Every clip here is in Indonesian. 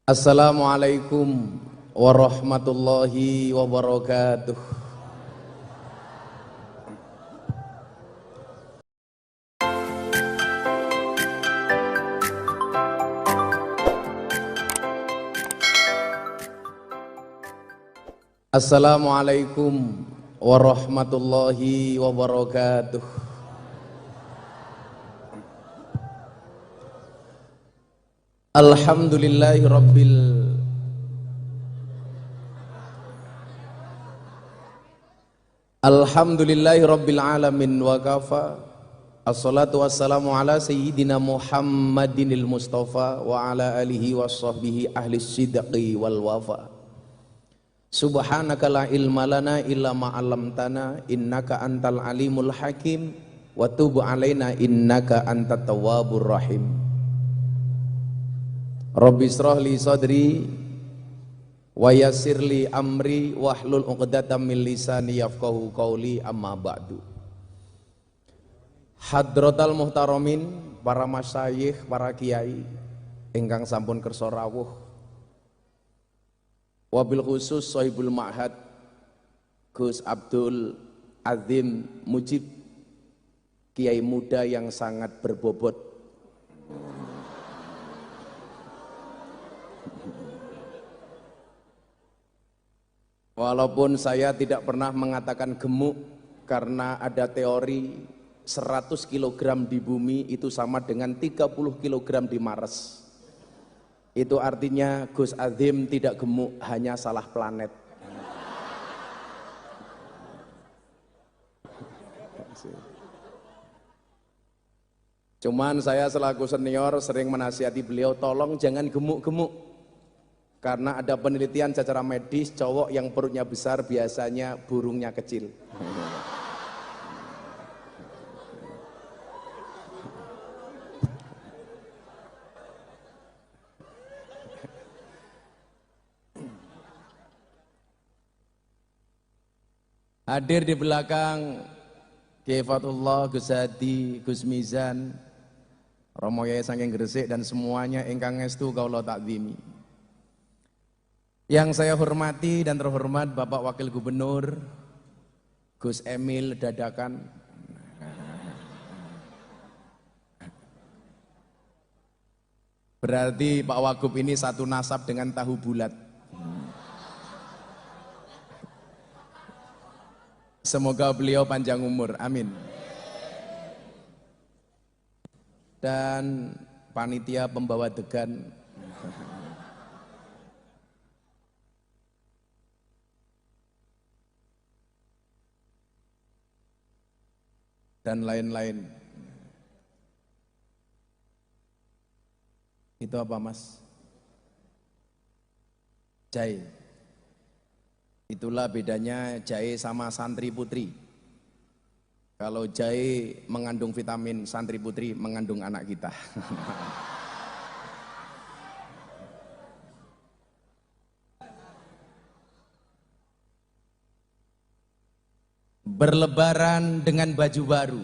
Assalamualaikum warahmatullahi wabarakatuh. Assalamualaikum warahmatullahi wabarakatuh. Alhamdulillahi rabbil alamin wa kafa. Assalatu wassalamu ala sayyidina Muhammadinil Mustafa wa ala alihi washabbihi ahli sidqi wal wafa. Subhanaka la ilma lana illa ma 'allamtana innaka antal alimul hakim wa tub alaina innaka antat tawwabur rahim. Rabbi shrah li sadri wa yassir li amri wahlul 'uqdatam min lisani yafqahu qawli amma ba'du. Hadratal muhtaramin, para masyayikh, para kiai ingkang sampun kersa rawuh, wabil khusus Sohibul Ma'had Gus Abdul Azim Mujib, kiai muda yang sangat berbobot. Walaupun saya tidak pernah mengatakan gemuk, karena ada teori 100 kg di bumi itu sama dengan 30 kg di Mars. Itu artinya Gus Azim tidak gemuk, hanya salah planet. Cuman saya selaku senior sering menasihati beliau, tolong jangan gemuk-gemuk. Karena ada penelitian secara medis, cowok yang perutnya besar biasanya burungnya kecil. Hadir di belakang Kiai Fatullah, Gus Hadi, Gus Mizan, Romo Yai saking Gresik, dan semuanya ingkang ngestu kaula takzimi. Yang saya hormati dan terhormat Bapak Wakil Gubernur Gus Emil Dadakan, berarti Pak Wagub ini satu nasab dengan tahu bulat. Semoga beliau panjang umur, amin. Dan panitia pembawa degan, dan lain-lain. Itu apa, Mas? Jahe. Itulah bedanya jahe sama santri putri. Kalau jahe mengandung vitamin, santri putri mengandung anak kita. Berlebaran dengan baju baru.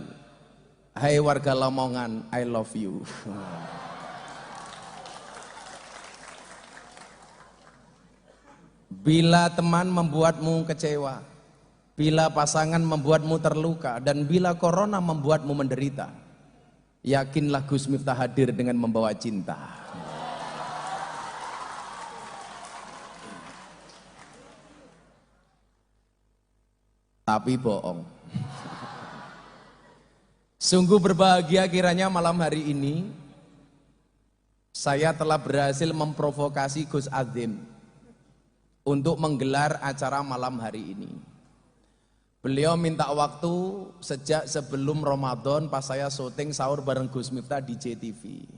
Hai warga Lamongan, I love you. Bila teman membuatmu kecewa, bila pasangan membuatmu terluka, dan bila corona membuatmu menderita, yakinlah Gus Miftah hadir dengan membawa cinta. Tapi bohong. Sungguh berbahagia kiranya malam hari ini saya telah berhasil memprovokasi Gus Azim untuk menggelar acara malam hari ini. Beliau minta waktu sejak sebelum Ramadan pas saya syuting sahur bareng Gus Miftah di JTV.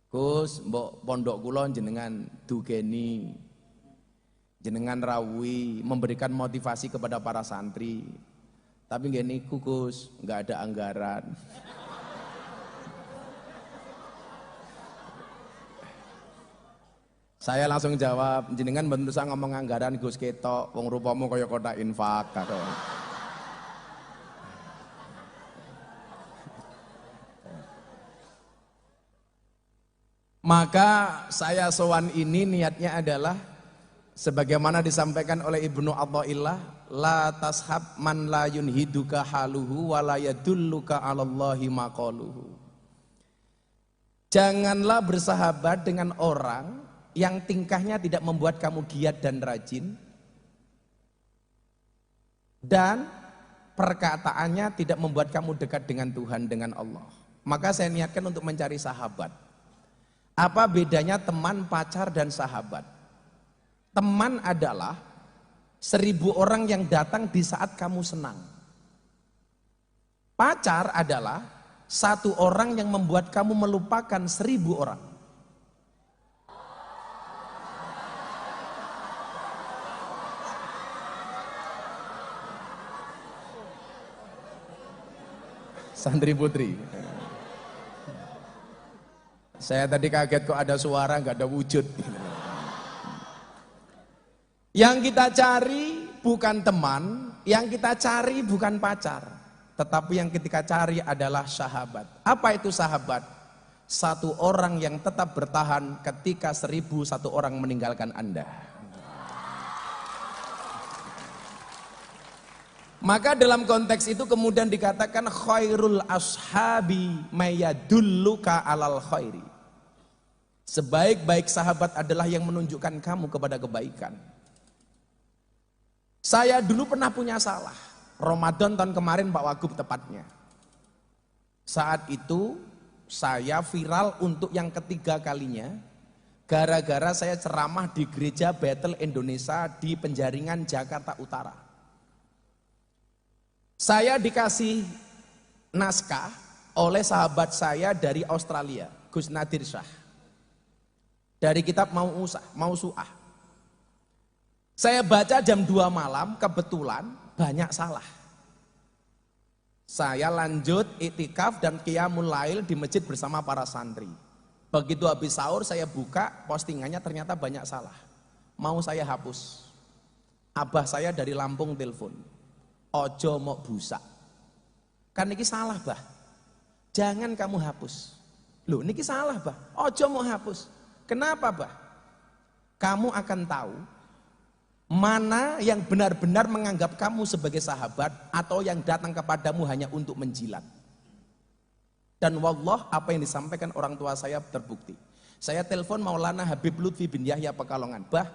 Gus, mbok pondok kula jenengan dugeni, jenengan rawuhi, memberikan motivasi kepada para santri. Tapi nggih niku Gus, nggak ada anggaran. Saya langsung jawab, jenengan bentuk saya ngomong anggaran Gus ketok, wong rupamu kaya kotak infak karo. Maka saya sowan ini niatnya adalah sebagaimana disampaikan oleh Ibnu Athaillah, la tashab man la yunhiduka haluhu wa la yadulluka 'alallahi maqaluhu. Janganlah bersahabat dengan orang yang tingkahnya tidak membuat kamu giat dan rajin dan perkataannya tidak membuat kamu dekat dengan Tuhan, dengan Allah. Maka saya niatkan untuk mencari sahabat. Apa bedanya teman, pacar, dan sahabat? Teman adalah 1000 orang yang datang di saat kamu senang. Pacar adalah 1 orang yang membuat kamu melupakan 1000 orang. Santri putri, saya tadi kaget kok ada suara nggak ada wujud. Yang kita cari bukan teman, yang kita cari bukan pacar, tetapi yang kita cari adalah sahabat. Apa itu sahabat? 1 orang yang tetap bertahan ketika 1001 orang meninggalkan Anda. Maka dalam konteks itu kemudian dikatakan khairul ashabi mayadulluka alal khairi. Sebaik-baik sahabat adalah yang menunjukkan kamu kepada kebaikan. Saya dulu pernah punya salah. Ramadan tahun kemarin Pak Wagub tepatnya. Saat itu saya viral untuk yang ketiga kalinya. Gara-gara saya ceramah di gereja Bethel Indonesia di Penjaringan, Jakarta Utara. Saya dikasih naskah oleh sahabat saya dari Australia, Gus Nadir Shah. Dari kitab Mausu'ah. Saya baca jam 2 malam, kebetulan banyak salah. Saya lanjut iktikaf dan qiyamul lail di masjid bersama para santri. Begitu habis sahur saya buka postingannya ternyata banyak salah. Mau saya hapus. Abah saya dari Lampung telepon. Ojo mau busak. Kan niki salah, Bah. Jangan kamu hapus. Loh, niki salah, Bah. Ojo mau hapus. Kenapa, Bah? Kamu akan tahu mana yang benar-benar menganggap kamu sebagai sahabat atau yang datang kepadamu hanya untuk menjilat. Dan wallah, apa yang disampaikan orang tua saya terbukti. Saya telepon Maulana Habib Lutfi bin Yahya Pekalongan. Bah,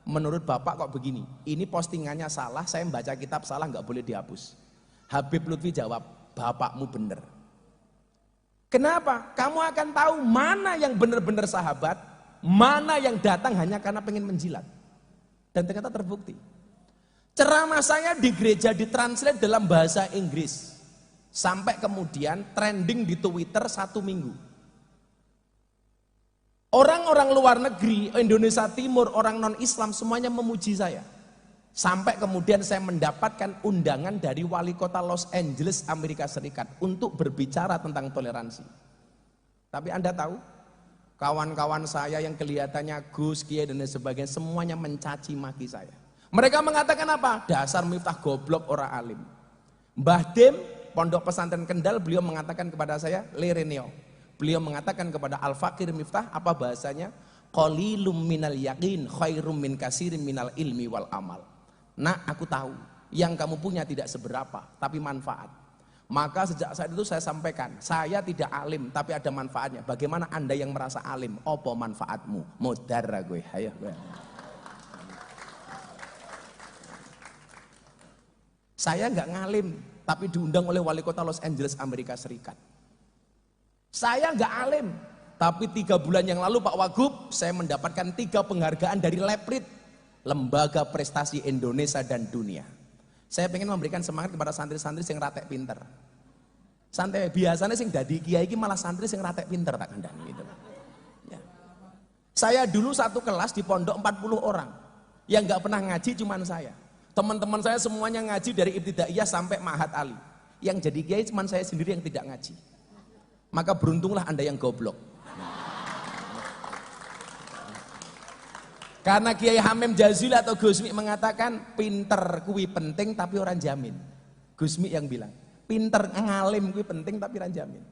menurut Bapak kok begini? Ini postingannya salah, saya membaca kitab salah, nggak boleh dihapus. Habib Lutfi jawab, bapakmu benar. Kenapa? Kamu akan tahu mana yang benar-benar sahabat, mana yang datang hanya karena pengen menjilat. Dan ternyata terbukti. Ceramah saya di gereja ditranslate dalam bahasa Inggris. Sampai kemudian trending di Twitter 1 minggu. Orang-orang luar negeri, Indonesia Timur, orang non-Islam semuanya memuji saya. Sampai kemudian saya mendapatkan undangan dari wali kota Los Angeles, Amerika Serikat untuk berbicara tentang toleransi. Tapi Anda tahu, kawan-kawan saya yang kelihatannya Gus, Kiai dan sebagainya semuanya mencaci maki saya. Mereka mengatakan apa? Dasar Miftah goblok ora alim. Mbah Dem, Pondok Pesantren Kendal, beliau mengatakan kepada saya, Lereneo. Beliau mengatakan kepada Al-Fakir Miftah, apa bahasanya? Qalilum minal yaqin khairum min kasirin minal ilmi wal amal. Nah, aku tahu yang kamu punya tidak seberapa, tapi manfaat. Maka sejak saat itu saya sampaikan, saya tidak alim tapi ada manfaatnya. Bagaimana Anda yang merasa alim? Apa manfaatmu? Modara gue, ayo gue. Saya nggak ngalim, tapi diundang oleh wali kota Los Angeles, Amerika Serikat. Saya nggak alim, tapi 3 bulan yang lalu Pak Wagub, saya mendapatkan 3 penghargaan dari Leprit, Lembaga Prestasi Indonesia dan Dunia. Saya ingin memberikan semangat kepada santri-santri yang ratek pinter. Santai, biasanya sing dadi kiai iki malah santri yang ratek pinter tak kandang gitu. Ya. Saya dulu satu kelas di pondok 40 orang, yang nggak pernah ngaji cuman saya. Teman-teman saya semuanya ngaji dari Ibtidaiyah sampai Ma'had Ali. Yang jadi kiai cuman saya sendiri yang tidak ngaji. Maka beruntunglah Anda yang goblok. Karena Kiai Hamim Jazili atau Gusmi mengatakan pinter kuwi penting tapi orang jamin. Gusmi yang bilang, pinter ngalim kuwi penting tapi orang jamin.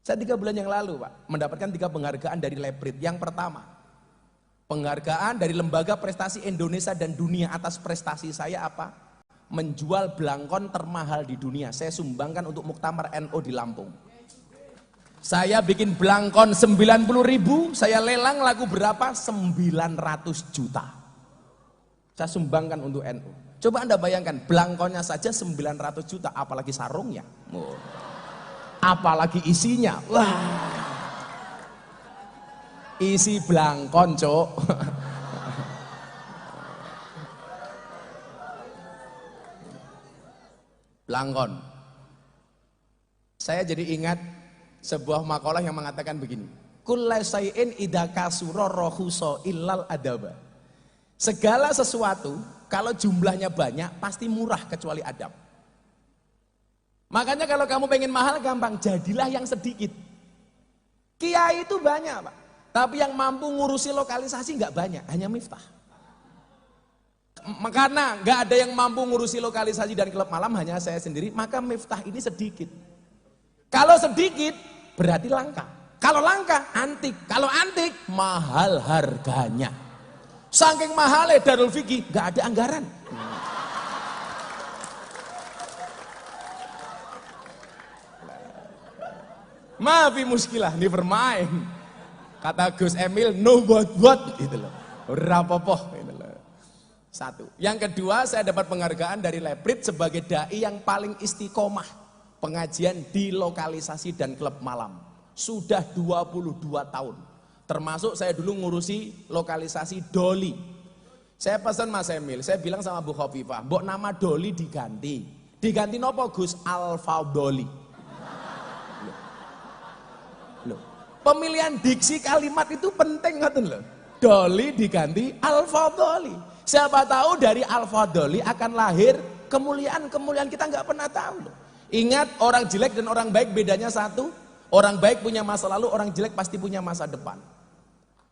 Saya 3 bulan yang lalu Pak, mendapatkan 3 penghargaan dari Leprit. Yang pertama, penghargaan dari Lembaga Prestasi Indonesia dan Dunia atas prestasi saya apa? Menjual belangkon termahal di dunia. Saya sumbangkan untuk Muktamar NU di Lampung. Saya bikin belangkon 90.000, saya lelang laku berapa? 900 juta. Saya sumbangkan untuk NU. Coba Anda bayangkan, belangkonnya saja 900 juta, apalagi sarungnya. Oh. Apalagi isinya. Wah. Isi belangkon, Cok. Belangkon. Saya jadi ingat sebuah makalah yang mengatakan begini. Kullai sayyin idza kasura rahusa illal adaba. Segala sesuatu kalau jumlahnya banyak pasti murah kecuali adab. Makanya kalau kamu pengen mahal gampang, jadilah yang sedikit. Kiai itu banyak Pak, tapi yang mampu ngurusi lokalisasi nggak banyak, hanya Miftah. Karena nggak ada yang mampu ngurusi lokalisasi dan klub malam, hanya saya sendiri, maka Miftah ini sedikit. Kalau sedikit berarti langka. Kalau langka antik, kalau antik mahal harganya. Saking mahalnya Darul Fikih nggak ada anggaran. Maafi muskilah, never mind. Kata Gus Emil, no buat gitu loh. Rapopoh gitu loh. 1. Yang kedua, saya dapat penghargaan dari Leprit sebagai dai yang paling istiqomah pengajian di lokalisasi dan klub malam. Sudah 22 tahun. Termasuk saya dulu ngurusi lokalisasi Doli. Saya pesan Mas Emil, saya bilang sama Bu Khofifah, mbok nama Doli diganti. Diganti nopo Gus? Al-Fadholi. Loh, pemilihan diksi kalimat itu penting ngoten loh. Doli diganti Al-Fadholi. Siapa tahu dari Al-Fadholi akan lahir kemuliaan-kemuliaan kita nggak pernah tahu loh. Ingat, orang jelek dan orang baik bedanya satu. Orang baik punya masa lalu, orang jelek pasti punya masa depan.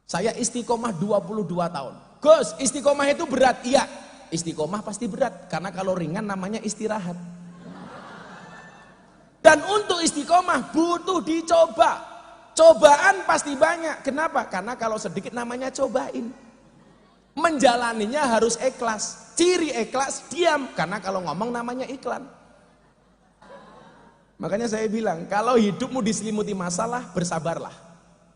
Saya istiqomah 22 tahun. Gus, istiqomah itu berat? Iya, istiqomah pasti berat. Karena kalau ringan namanya istirahat. Dan untuk istiqomah butuh dicoba. Cobaan pasti banyak. Kenapa? Karena kalau sedikit namanya cobain. Menjalaninya harus ikhlas. Ciri ikhlas diam. Karena kalau ngomong namanya iklan. Makanya saya bilang, kalau hidupmu diselimuti masalah, bersabarlah.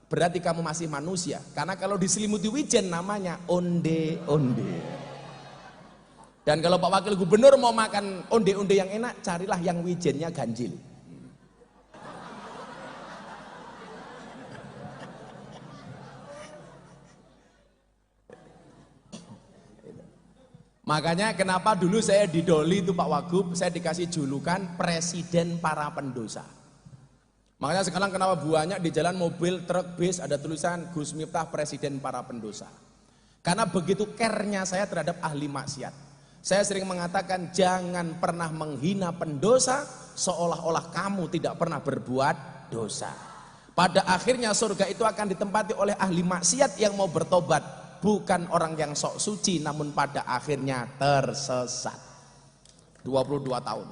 Berarti kamu masih manusia. Karena kalau diselimuti wijen namanya onde-onde. Dan kalau Pak Wakil Gubernur mau makan onde-onde yang enak, carilah yang wijennya ganjil. Makanya kenapa dulu saya di Doli itu Pak Wagub, saya dikasih julukan Presiden Para Pendosa. Makanya sekarang kenapa banyak di jalan mobil, truk, bis ada tulisan Gus Miftah Presiden Para Pendosa. Karena begitu care-nya saya terhadap ahli maksiat. Saya sering mengatakan jangan pernah menghina pendosa seolah-olah kamu tidak pernah berbuat dosa. Pada akhirnya surga itu akan ditempati oleh ahli maksiat yang mau bertobat. Bukan orang yang sok suci namun pada akhirnya tersesat. 22 tahun.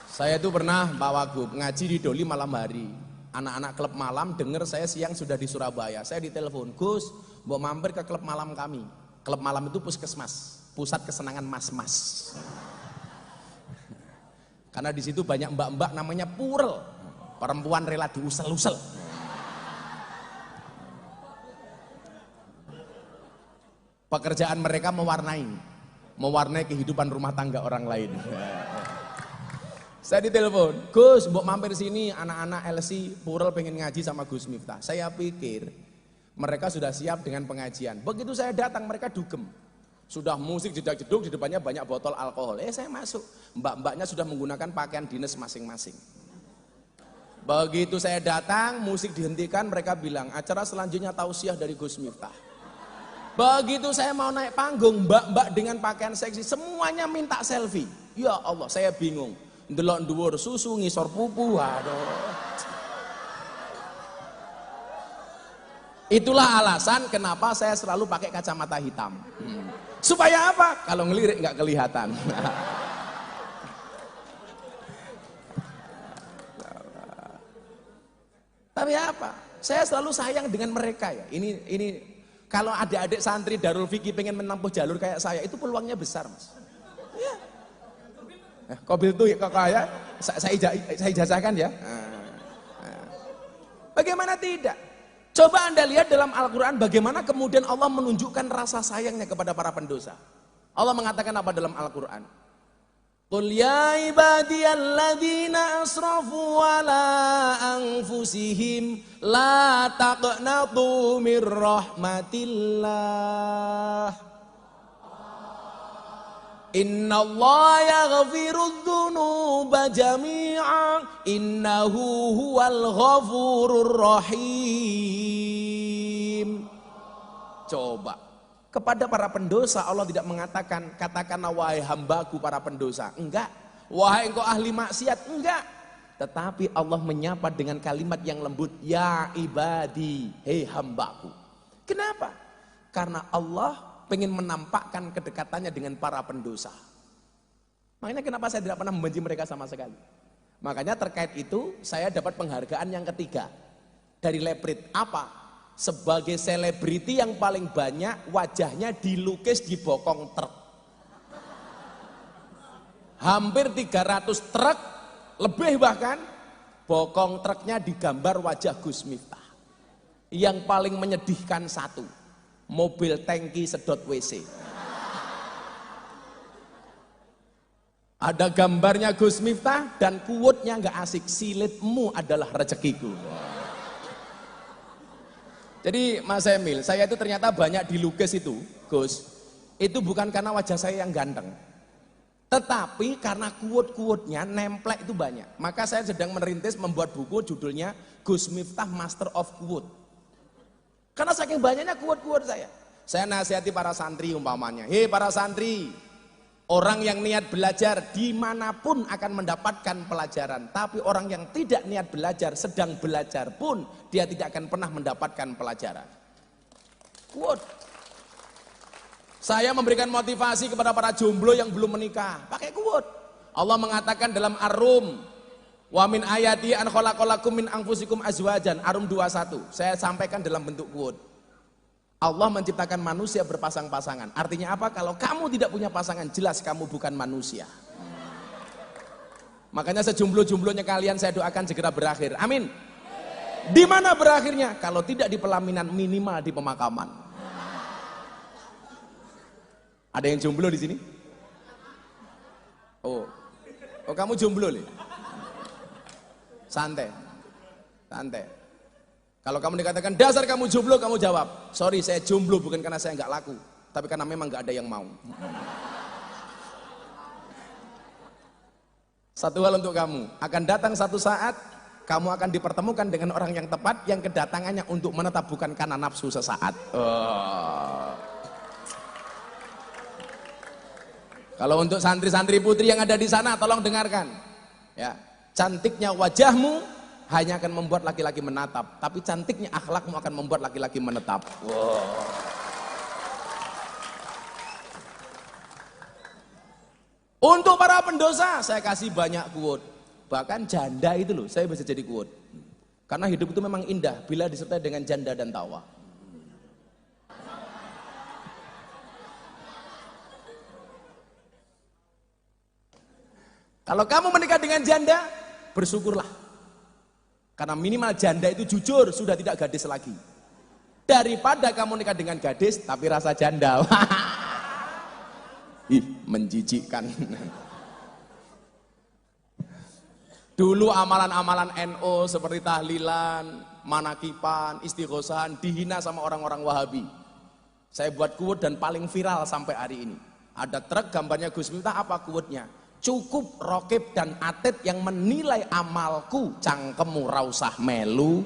Saya itu pernah Pak Wagub ngaji di Doli malam hari. Anak-anak klub malam dengar saya siang sudah di Surabaya. Saya ditelepon, Gus, mau mampir ke klub malam kami. Klub malam itu puskesmas, pusat kesenangan mas-mas. Karena di situ banyak mbak-mbak namanya purel, perempuan rela diusel-usel. Pekerjaan mereka mewarnai kehidupan rumah tangga orang lain. Saya ditelepon, Gus, mbok mampir sini, anak-anak LC Purel pengen ngaji sama Gus Miftah. Saya pikir mereka sudah siap dengan pengajian. Begitu saya datang mereka dugem. Sudah musik jedak-jeduk, di depannya banyak botol alkohol. Saya masuk, mbak-mbaknya sudah menggunakan pakaian dinas masing-masing. Begitu saya datang, musik dihentikan, mereka bilang, acara selanjutnya tausiah dari Gus Miftah. Begitu saya mau naik panggung, mbak-mbak dengan pakaian seksi, semuanya minta selfie. Ya Allah, saya bingung. Ndelok dhuwur susu, ngisor pupu, aduh. Itulah alasan kenapa saya selalu pakai kacamata hitam. Supaya apa? Kalau ngelirik nggak kelihatan. Tapi apa? Saya selalu sayang dengan mereka ya. Ini kalau adik-adik santri Darul Fikih pengen menempuh jalur kayak saya, itu peluangnya besar, Mas. Ya. Kobil tuh kok kayak saya ijazahkan ya. Bagaimana tidak? Coba Anda lihat dalam Al-Quran bagaimana kemudian Allah menunjukkan rasa sayangnya kepada para pendosa. Allah mengatakan apa dalam Al-Quran? Qul ya ibadiyalladzina asrafu ala anfusihim la taqnatu mir rahmatillah. Innallaha yaghfirudz dzunuba jami'a innahu huwal ghafurur rahim. Coba kepada para pendosa Allah tidak mengatakan katakanlah wahai hambaku para pendosa, enggak. Wahai engkau ahli maksiat, enggak. Tetapi Allah menyapa dengan kalimat yang lembut, ya ibadi, hei hambaku. Kenapa? Karena Allah pengen menampakkan kedekatannya dengan para pendosa. Makanya kenapa saya tidak pernah membenci mereka sama sekali. Makanya terkait itu saya dapat penghargaan yang ketiga dari Leprit. Apa? Sebagai selebriti yang paling banyak wajahnya dilukis di bokong truk. Hampir 300 truk, lebih bahkan, bokong truknya digambar wajah Gus Miftah. Yang paling menyedihkan satu, mobil tangki sedot WC. Ada gambarnya Gus Miftah dan quote-nya nggak asik, silitmu adalah rezekiku. Jadi Mas Emil, saya itu ternyata banyak dilukis itu, Gus. Itu bukan karena wajah saya yang ganteng. Tetapi karena quote-quote-nya nemplek itu banyak. Maka saya sedang merintis membuat buku judulnya Gus Miftah Master of Quote. Karena saking banyaknya quote-quote saya. Saya nasihati para santri umpamanya. Hei para santri, orang yang niat belajar dimanapun akan mendapatkan pelajaran. Tapi orang yang tidak niat belajar, sedang belajar pun dia tidak akan pernah mendapatkan pelajaran. Quote. Saya memberikan motivasi kepada para jomblo yang belum menikah. Pakai quote. Allah mengatakan dalam Ar-Rum, wa min ayati an khalaqalakum min anfusikum azwajan. Ar-Rum 21. Saya sampaikan dalam bentuk quote. Allah menciptakan manusia berpasang-pasangan. Artinya apa? Kalau kamu tidak punya pasangan, jelas kamu bukan manusia. Makanya sejomblo-jomblonya kalian saya doakan segera berakhir. Amin. Di mana berakhirnya? Kalau tidak di pelaminan, minimal di pemakaman. Ada yang jomblo di sini? Oh, kamu jomblo nih? Santai, santai. Kalau kamu dikatakan dasar kamu jomblo, kamu jawab, sorry saya jomblo bukan karena saya nggak laku, tapi karena memang nggak ada yang mau. Satu hal untuk kamu, akan datang satu saat kamu akan dipertemukan dengan orang yang tepat yang kedatangannya untuk menetap bukan karena nafsu sesaat. Kalau untuk santri-santri putri yang ada di sana, tolong dengarkan. Ya, cantiknya wajahmu hanya akan membuat laki-laki menatap, tapi cantiknya akhlakmu akan membuat laki-laki menetap. Wow. Untuk para pendosa, saya kasih banyak quote. Bahkan janda itu loh, saya bisa jadi quote. Karena hidup itu memang indah bila disertai dengan janda dan tawa. Kalau kamu menikah dengan janda, bersyukurlah. Karena minimal janda itu jujur, sudah tidak gadis lagi. Daripada kamu nikah dengan gadis, tapi rasa janda. Ih, menjijikkan. Dulu amalan-amalan NO seperti tahlilan, manakipan, istighosahan, dihina sama orang-orang Wahabi. Saya buat quote dan paling viral sampai hari ini. Ada truk gambarnya Gus Miftah, apa quote-nya? Cukup Rokib dan Atid yang menilai amalku, cangkemmu rausah melu.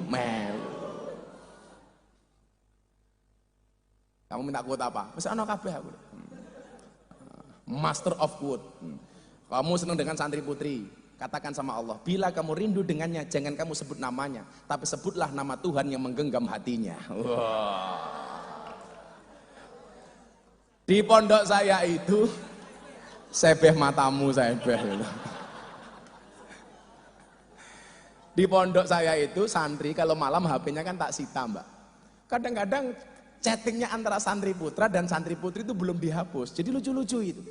Kamu minta quote apa? Wis ana kabeh aku. Master of quote. Kamu senang dengan santri putri, katakan sama Allah, bila kamu rindu dengannya, jangan kamu sebut namanya, tapi sebutlah nama Tuhan yang menggenggam hatinya. Wow. Di pondok saya itu sebeh matamu sebeh. Di pondok saya itu santri kalau malam HP-nya kan tak sita mbak. Kadang-kadang chattingnya antara santri putra dan santri putri itu belum dihapus. Jadi lucu-lucu itu.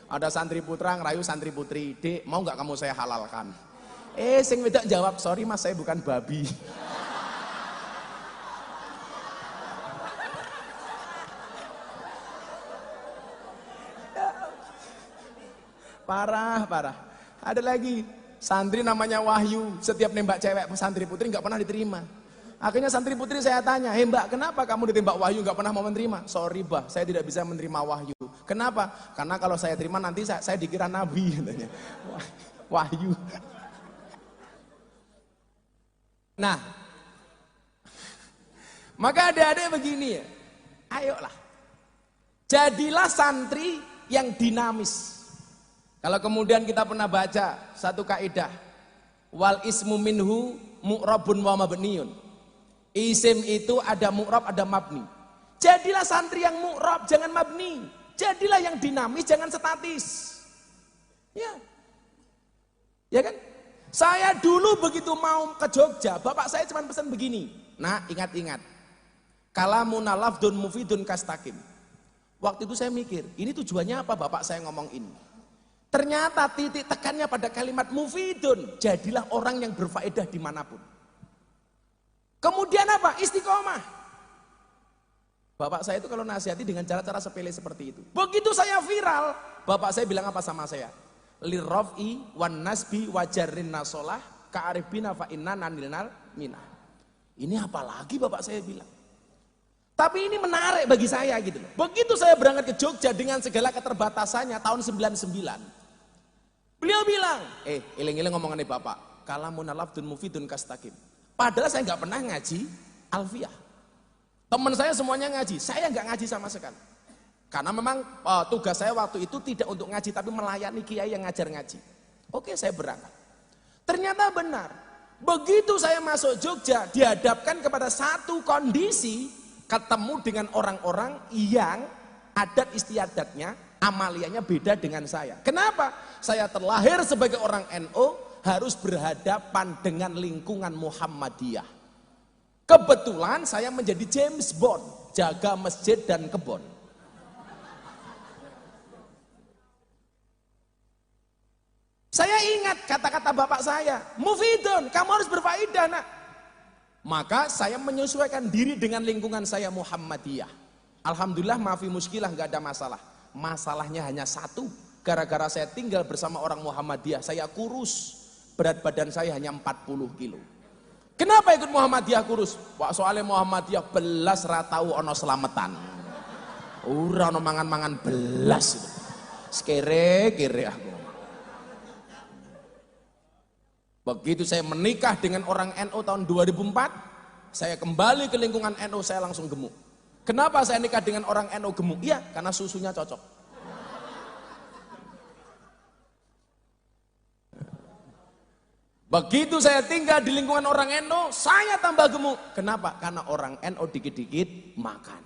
Ada santri putra ngerayu santri putri, "Dek, mau nggak kamu saya halalkan?" Sing wedok jawab, "Sorry mas, saya bukan babi." Parah, parah. Ada lagi, santri namanya Wahyu, setiap nembak cewek santri putri nggak pernah diterima. Akhirnya santri putri saya tanya, "Hei mbak, kenapa kamu ditembak Wahyu nggak pernah mau menerima?" "Sorry bah, saya tidak bisa menerima Wahyu." "Kenapa?" "Karena kalau saya terima nanti saya dikira nabi," katanya. Wahyu. Nah, maka adik-adik begini ya, ayolah, jadilah santri yang dinamis. Kalau kemudian kita pernah baca satu kaidah, wal ismu minhu mu'rabun wa mabniun. Isim itu ada mu'rab, ada mabni. Jadilah santri yang mu'rab, jangan mabni. Jadilah yang dinamis, jangan statis. Ya. Ya kan? Saya dulu begitu mau ke Jogja, bapak saya cuma pesan begini. "Nah, ingat-ingat. Kalamuna lafdun mufidun kastakim." Waktu itu saya mikir, ini tujuannya apa bapak saya ngomong ini? Ternyata titik tekannya pada kalimat mufidun. Jadilah orang yang berfaedah dimanapun. Kemudian apa? Istiqomah. Bapak saya itu kalau nasihati dengan cara-cara sepele seperti itu. Begitu saya viral, bapak saya bilang apa sama saya? Lirraf'i wan nasbi wajarrin nasolah ka'aribina fa'inna nanilnal minah. Ini apa lagi bapak saya bilang? Tapi ini menarik bagi saya gitu loh. Begitu saya berangkat ke Jogja dengan segala keterbatasannya tahun 99. Beliau bilang, iling-iling ngomongannya bapak, kalamun lafdun mufidun kastakim. Padahal saya nggak pernah ngaji alfiyah. Teman saya semuanya ngaji, saya nggak ngaji sama sekali. Karena memang tugas saya waktu itu tidak untuk ngaji, tapi melayani kiai yang ngajar ngaji. Oke, saya berangkat. Ternyata benar, begitu saya masuk Jogja, dihadapkan kepada satu kondisi, ketemu dengan orang-orang yang adat istiadatnya, amaliyahnya beda dengan saya. Kenapa? Saya terlahir sebagai orang NU, harus berhadapan dengan lingkungan Muhammadiyah. Kebetulan saya menjadi James Bond, jaga masjid dan kebon. Saya ingat kata-kata bapak saya, "Mufidun, kamu harus berfaedah nak." Maka saya menyesuaikan diri dengan lingkungan saya Muhammadiyah. Alhamdulillah maafi muskilah, nggak ada masalah. Masalahnya hanya satu, gara-gara saya tinggal bersama orang Muhammadiyah, saya kurus. Berat badan saya hanya 40 kilo. Kenapa ikut Muhammadiyah kurus? Wah, soalnya Muhammadiyah belas ratau ono selametan. Ora ono mangan-mangan belas itu. Sekere-kere aku. Begitu saya menikah dengan orang NU tahun 2004, saya kembali ke lingkungan NU, saya langsung gemuk. Kenapa saya nikah dengan orang NU gemuk? Iya, karena susunya cocok. Begitu saya tinggal di lingkungan orang NU, saya tambah gemuk. Kenapa? Karena orang NU dikit-dikit makan.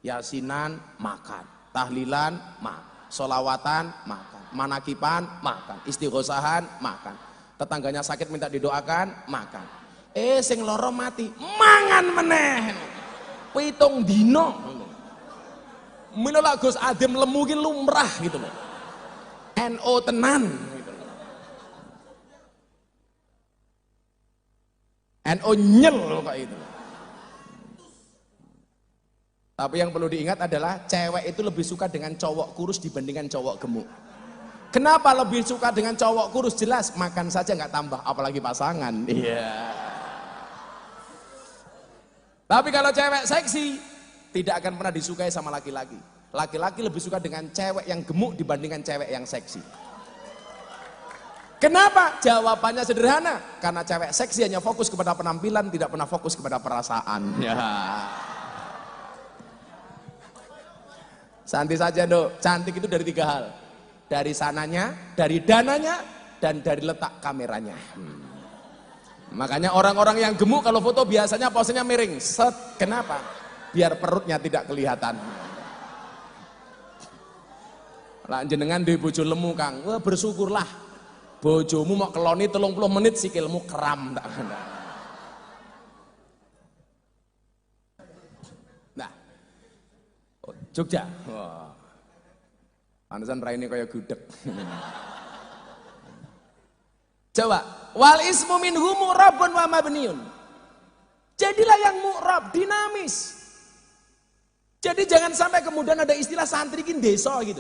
Yasinan, makan. Tahlilan, makan. Solawatan, makan. Manakipan, makan. Istighosahan, makan. Tetangganya sakit minta didoakan, makan. Sing loro mati, mangan meneh. Pitung dino. Minola Gus Adem lemu ki lumrah gitu loh. NU tenan gitu loh. NU nyel kok itu. Tapi yang perlu diingat adalah cewek itu lebih suka dengan cowok kurus dibandingkan cowok gemuk. Kenapa lebih suka dengan cowok kurus? Jelas makan saja nggak tambah, apalagi pasangan. Iya. Tapi kalau cewek seksi tidak akan pernah disukai sama laki-laki. Laki-laki lebih suka dengan cewek yang gemuk dibandingkan cewek yang seksi. Kenapa? Jawabannya sederhana. Karena cewek seksi hanya fokus kepada penampilan, tidak pernah fokus kepada perasaan. Ya. Santai saja dok. Cantik itu dari 3 hal. Dari sananya, dari dananya, dan dari letak kameranya. Makanya orang-orang yang gemuk kalau foto biasanya posenya miring. Set. Kenapa? Biar perutnya tidak kelihatan. Lah jenengan duwe bojo lemu Kang. Wah, bersyukurlah. Bojomu mau keloni 30 menit sikilmu kram tak. Nah, Jogja. Wah. Panesan raine kaya gudeg. Coba, wal ismu minhu mu'rabun wa mabniun. Jadilah yang mu'rab, dinamis. Jadi jangan sampai kemudian ada istilah santri kin desa gitu.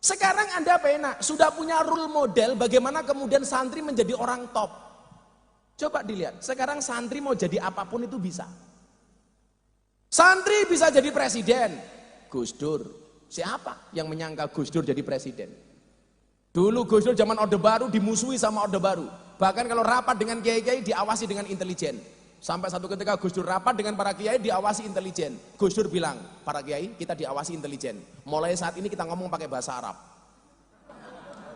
Sekarang Anda penak, sudah punya role model bagaimana kemudian santri menjadi orang top. Coba dilihat, sekarang santri mau jadi apapun itu bisa. Santri bisa jadi presiden, Gus Dur. Siapa yang menyangka Gus Dur jadi presiden? Dulu Gus Dur zaman Orde Baru dimusuhi sama Orde Baru. Bahkan kalau rapat dengan kiai-kiai diawasi dengan intelijen. Sampai satu ketika Gus Dur rapat dengan para kiai diawasi intelijen. Gus Dur bilang, para kiai kita diawasi intelijen. Mulai saat ini kita ngomong pakai bahasa Arab.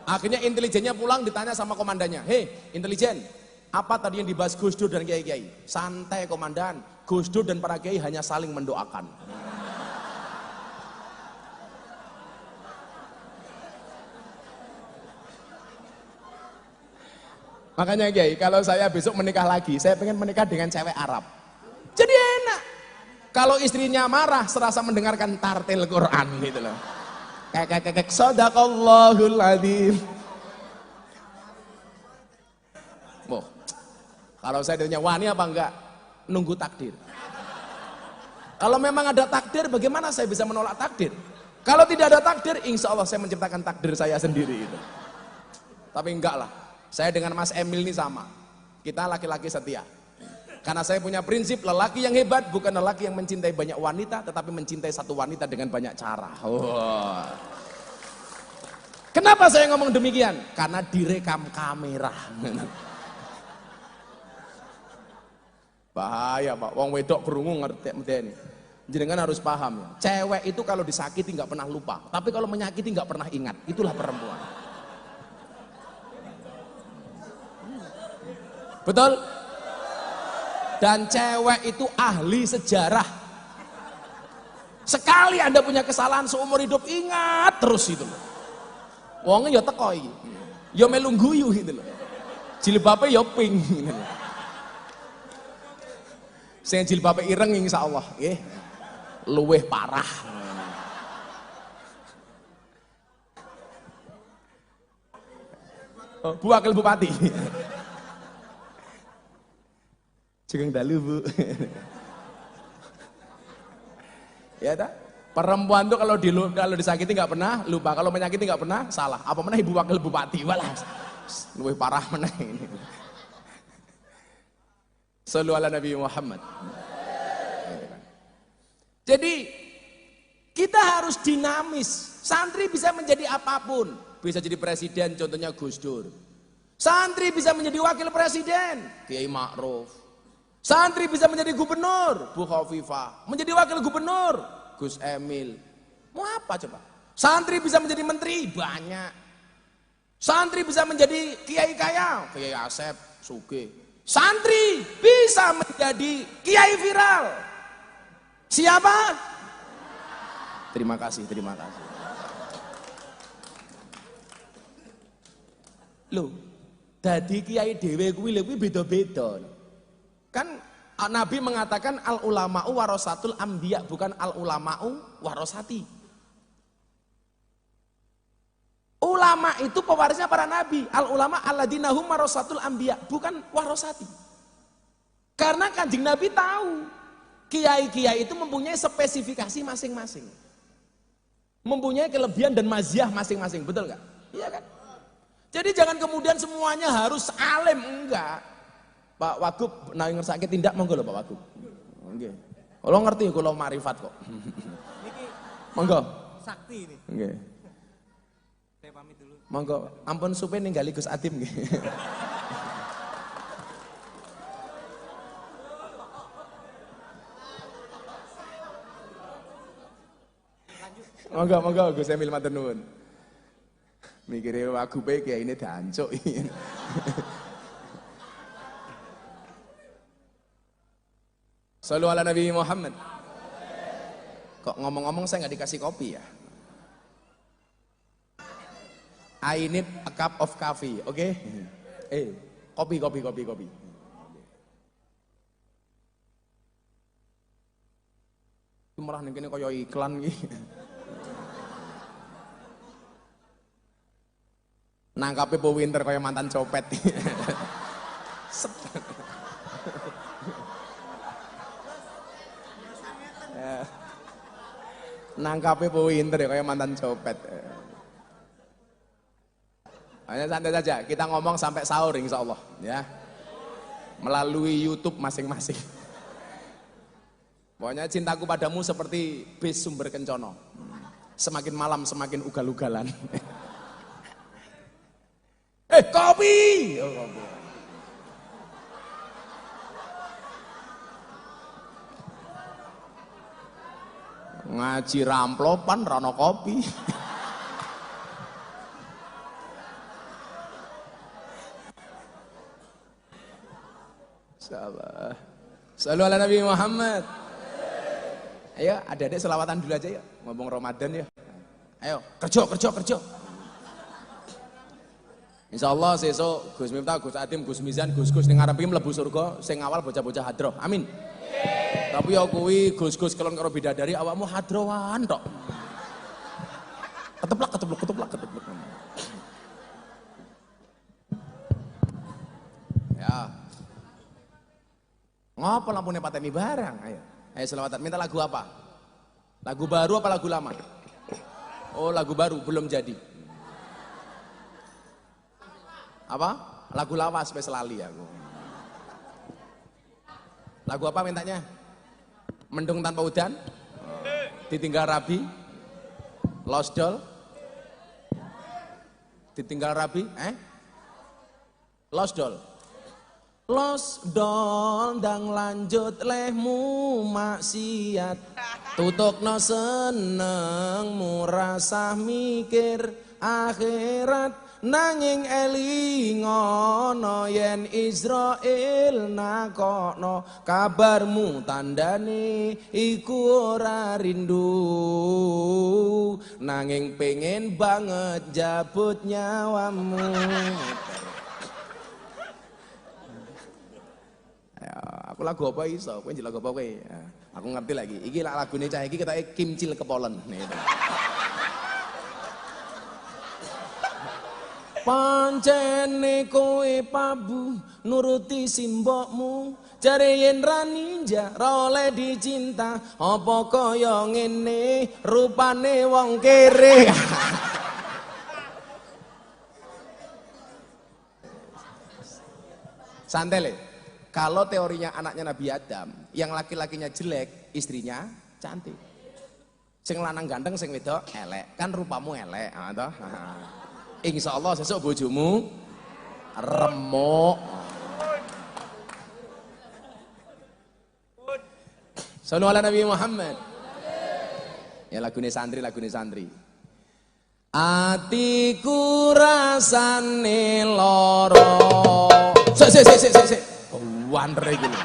Akhirnya intelijennya pulang ditanya sama komandannya, hei intelijen, apa tadi yang dibahas Gus Dur dan kiai-kiai? Santai komandan, Gus Dur dan para kiai hanya saling mendoakan. Makanya Kiai, kalau saya besok menikah lagi, saya pengen menikah dengan cewek Arab. Jadi enak. Kalau istrinya marah, serasa mendengarkan tartil Quran gitu loh. Kek sadaqallahul adzim. Boh. Kalau saya ditanya wani apa enggak? Nunggu takdir. Kalau memang ada takdir, bagaimana saya bisa menolak takdir? Kalau tidak ada takdir, insya Allah saya menciptakan takdir saya sendiri itu. Tapi enggak lah. Saya dengan Mas Emil ini sama. Kita laki-laki setia. Karena saya punya prinsip lelaki yang hebat bukan lelaki yang mencintai banyak wanita, tetapi mencintai satu wanita dengan banyak cara. Oh. Kenapa saya ngomong demikian? Karena direkam kamera. Bahaya Pak, wong wedok kerungu ngerti ini. Jenengan harus paham ya. Cewek itu kalau disakiti nggak pernah lupa, tapi kalau menyakiti nggak pernah ingat. Itulah perempuan. Betul? Dan cewek itu ahli sejarah. Sekali Anda punya kesalahan seumur hidup, ingat terus itu. Wongnya ya teko iki. Ya melu guyu gitu loh. Jilbabe ya pink gitu loh. Sing jilbabe ireng insyaallah nggih. Luwih parah. Bu Wakil Bupati. Sugeng dalu Bu. Ya dah. Perempuan tuh kalau disakiti nggak pernah lupa, kalau menyakiti nggak pernah salah. Apa mana Ibu Wakil Bupati, walah. Lebih parah mana ini. Shallu ala Nabi Muhammad. Jadi kita harus dinamis. Santri bisa menjadi apapun, bisa jadi presiden, contohnya Gus Dur. Santri bisa menjadi wakil presiden, Kiai Ma'ruf. Santri bisa menjadi gubernur, Bu Khofifah. Menjadi wakil gubernur, Gus Emil. Mau apa coba? Santri bisa menjadi menteri, banyak. Santri bisa menjadi kiai kaya, Kiai Asep, Sugih. Santri bisa menjadi kiai viral. Siapa? Terima kasih, terima kasih. Loh, dadi kiai dhewe kuwi beda-beda. Kan Nabi mengatakan al ulama'u warasatul anbiya, bukan al ulama'u warasati. Ulama itu pewarisnya para nabi. Al ulama alladzina hum warasatul anbiya, bukan warasati. Karena Kanjeng Nabi tahu kiai-kiai itu mempunyai spesifikasi masing-masing. Mempunyai kelebihan dan maziyah masing-masing, betul nggak? Iya kan? Jadi jangan kemudian semuanya harus alim, enggak. Pak Wagub, nah ngersake tindak monggo lho Pak Wagub. Nggih. Kalau ngerti kula marifat kok. Niki monggo. Sakti ini. Nggih. Saya pamit dulu. Monggo, ampun supe ninggali Gus Atim nggih. Monggo, monggo Gus Emil matur nuwun. Mikire Wagube kiai ini dancuk. Shallu ala Nabi Muhammad. Kok ngomong-ngomong saya nggak dikasih kopi ya? I need a cup of coffee, oke? Okay? Kopi. Itu malah ning kene kaya iklan iki. Nangkape Po Winter kaya mantan copet. Nangkape Po Winter ya kaya mantan copet. Hanya santai saja, kita ngomong sampai sahur insya Allah ya. Melalui YouTube masing-masing. Pokoknya cintaku padamu seperti bis sumber kencono. Semakin malam semakin ugal-ugalan. Kopi! Oh, kopi. Ngaji ramplopan rano kopi. Insyaallah. Shallu ala Nabi Muhammad. Ayo, adik-adik selawatan dulu aja ya. Ngomong Ramadan ya. Ayo, kerja. Insyaallah sesuk Gus Miftah, Gus Adim, Gus Mizan, Gus-gus ning ngarep iki mlebu surga sing awal bocah-bocah hadroh. Amin. Tapi ya kuwi Gus-gus kelon karo bidadari awakmu hadrowan tok. Keteplak. Ya. Ngapa lampune pateni barang? Ayo selawatan. Minta lagu apa? Lagu baru apa lagu lama? Oh, lagu baru belum jadi. Apa? Lagu lawas wis lali aku. Lagu apa mintanya? Mendung tanpa udan? Ditinggal Rabi? Lost Doll? Ditinggal Rabi? Lost Doll? Lost Doll ndang lanjut lehmu maksiat. Tutukno seneng rasah mikir akhirat. Nanging elingono yen Israel nakokno kabarmu tandane iku ora rindu nanging pengen banget jabut nyawamu. Ya, aku lagu apa iso? Kowe lagu apa kowe? Ya, aku ngerti lagi. Iki lagune cah iki ketake Kimcil Kepolen. Pancene kowe pabu nuruti simbokmu jare yen ra ninja ra oleh dicinta apa kaya ngene rupane wong kere. Santai le. Kalau teorinya anaknya Nabi Adam yang laki-lakinya jelek istrinya cantik, sing lanang ganteng sing wedok elek, kan rupamu elek toh. Insya Allah sesuk bojomu remuk. Sallu ala Nabi Muhammad. Ya lagune santri. Atiku rasane loro. Sik. Wandre iki lho.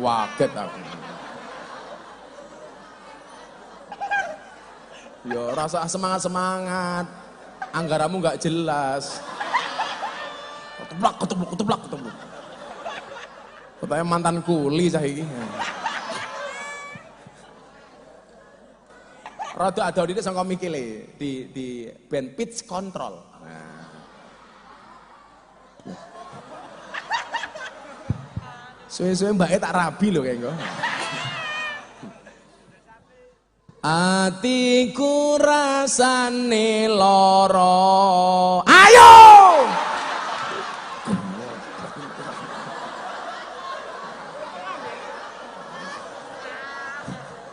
Waget aku. Ya rasa semangat. Anggaramu nggak jelas. Keteplak. Katanya mantan kuli saiki. Rada ada ini sangka mikile di band pitch control. Nah. Suwe-suwe mbake tak rabi lho kengko. Atiku rasane loro. Ayo!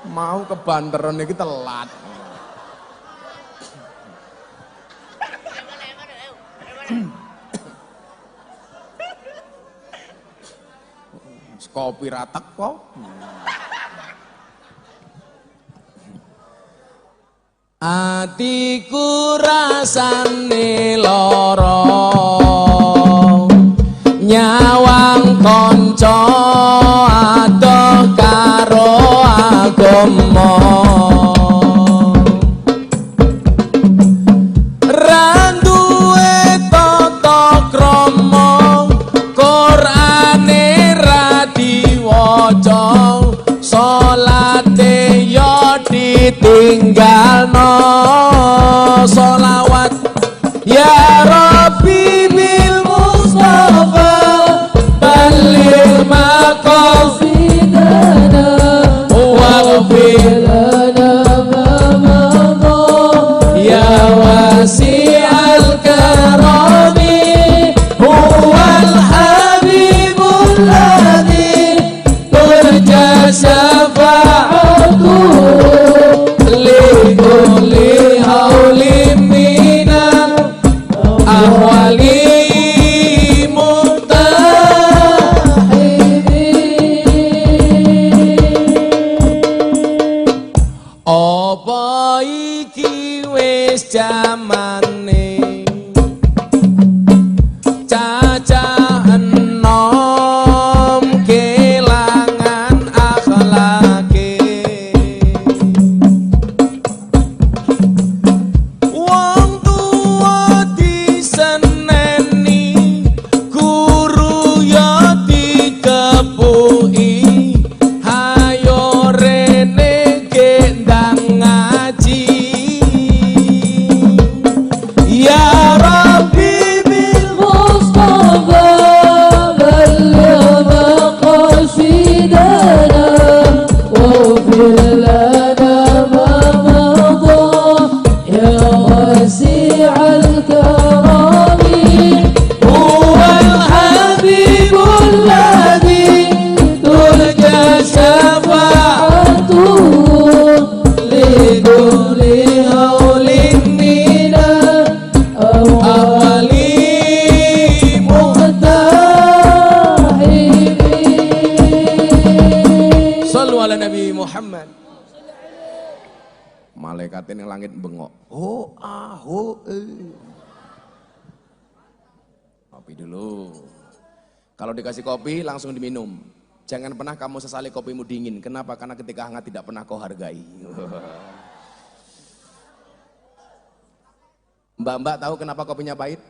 Mau kebanteran iki telat. Kopi ratek kok. Atiku rasane loro nyawang kanca adoh karo agama. ditinggalno sholawat ya Rabbi bil Mustafa balil maqasidana waghfir lana ma madha ya wasi'al karami huwal habibul ladzi turja syafa'atuhu li kulli haulin minan ahwali apa iki wis jamane cacah enom kelangan akhlake wong tua diseneni guru ya dikepuki hayo rene gendang ngaji ya Rabbi bil Mustafa balligh maqasidana waghfir lana ma madha ya wasi'al karami huwal habibul ladzi turja syafa'atuhu li kulli haulin minan awali muhtahibin. Sallu ala Nabi Muhammad. Malaikat yang langit bengok. Oh aho kopi dulu. Kalau dikasih kopi langsung diminum. Jangan pernah kamu sesali kopimu dingin. Kenapa? Karena ketika hangat tidak pernah kau hargai. Mbak-mbak tahu kenapa kopinya pahit?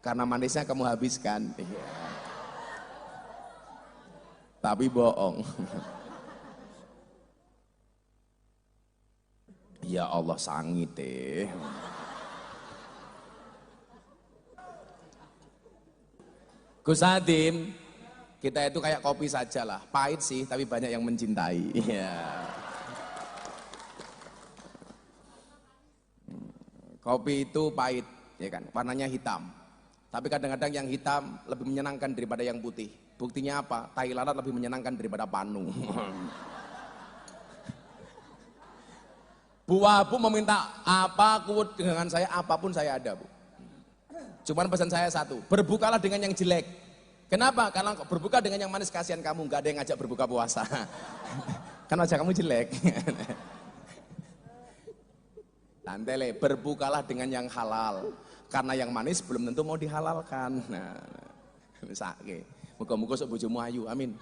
Karena manisnya kamu habiskan. Tapi bohong. Ya Allah sangit teh. Gus Hadim, kita itu kayak kopi saja lah, pahit sih tapi banyak yang mencintai. Kopi itu pahit, ya kan, warnanya hitam. Tapi kadang-kadang yang hitam lebih menyenangkan daripada yang putih. Buktinya apa? Tai lalat lebih menyenangkan daripada panu. Bu Wabu meminta apa kuat dengan saya, apapun saya ada, Bu. Cuman pesan saya satu, berbukalah dengan yang jelek. Kenapa? Karena berbuka dengan yang manis, kasihan kamu, nggak ada yang ngajak berbuka puasa. Kan wajah kamu jelek. Tantele, berbukalah dengan yang halal. Karena yang manis belum tentu mau dihalalkan. Nah, misake. Muga-muga sok bojomu ayu, amin.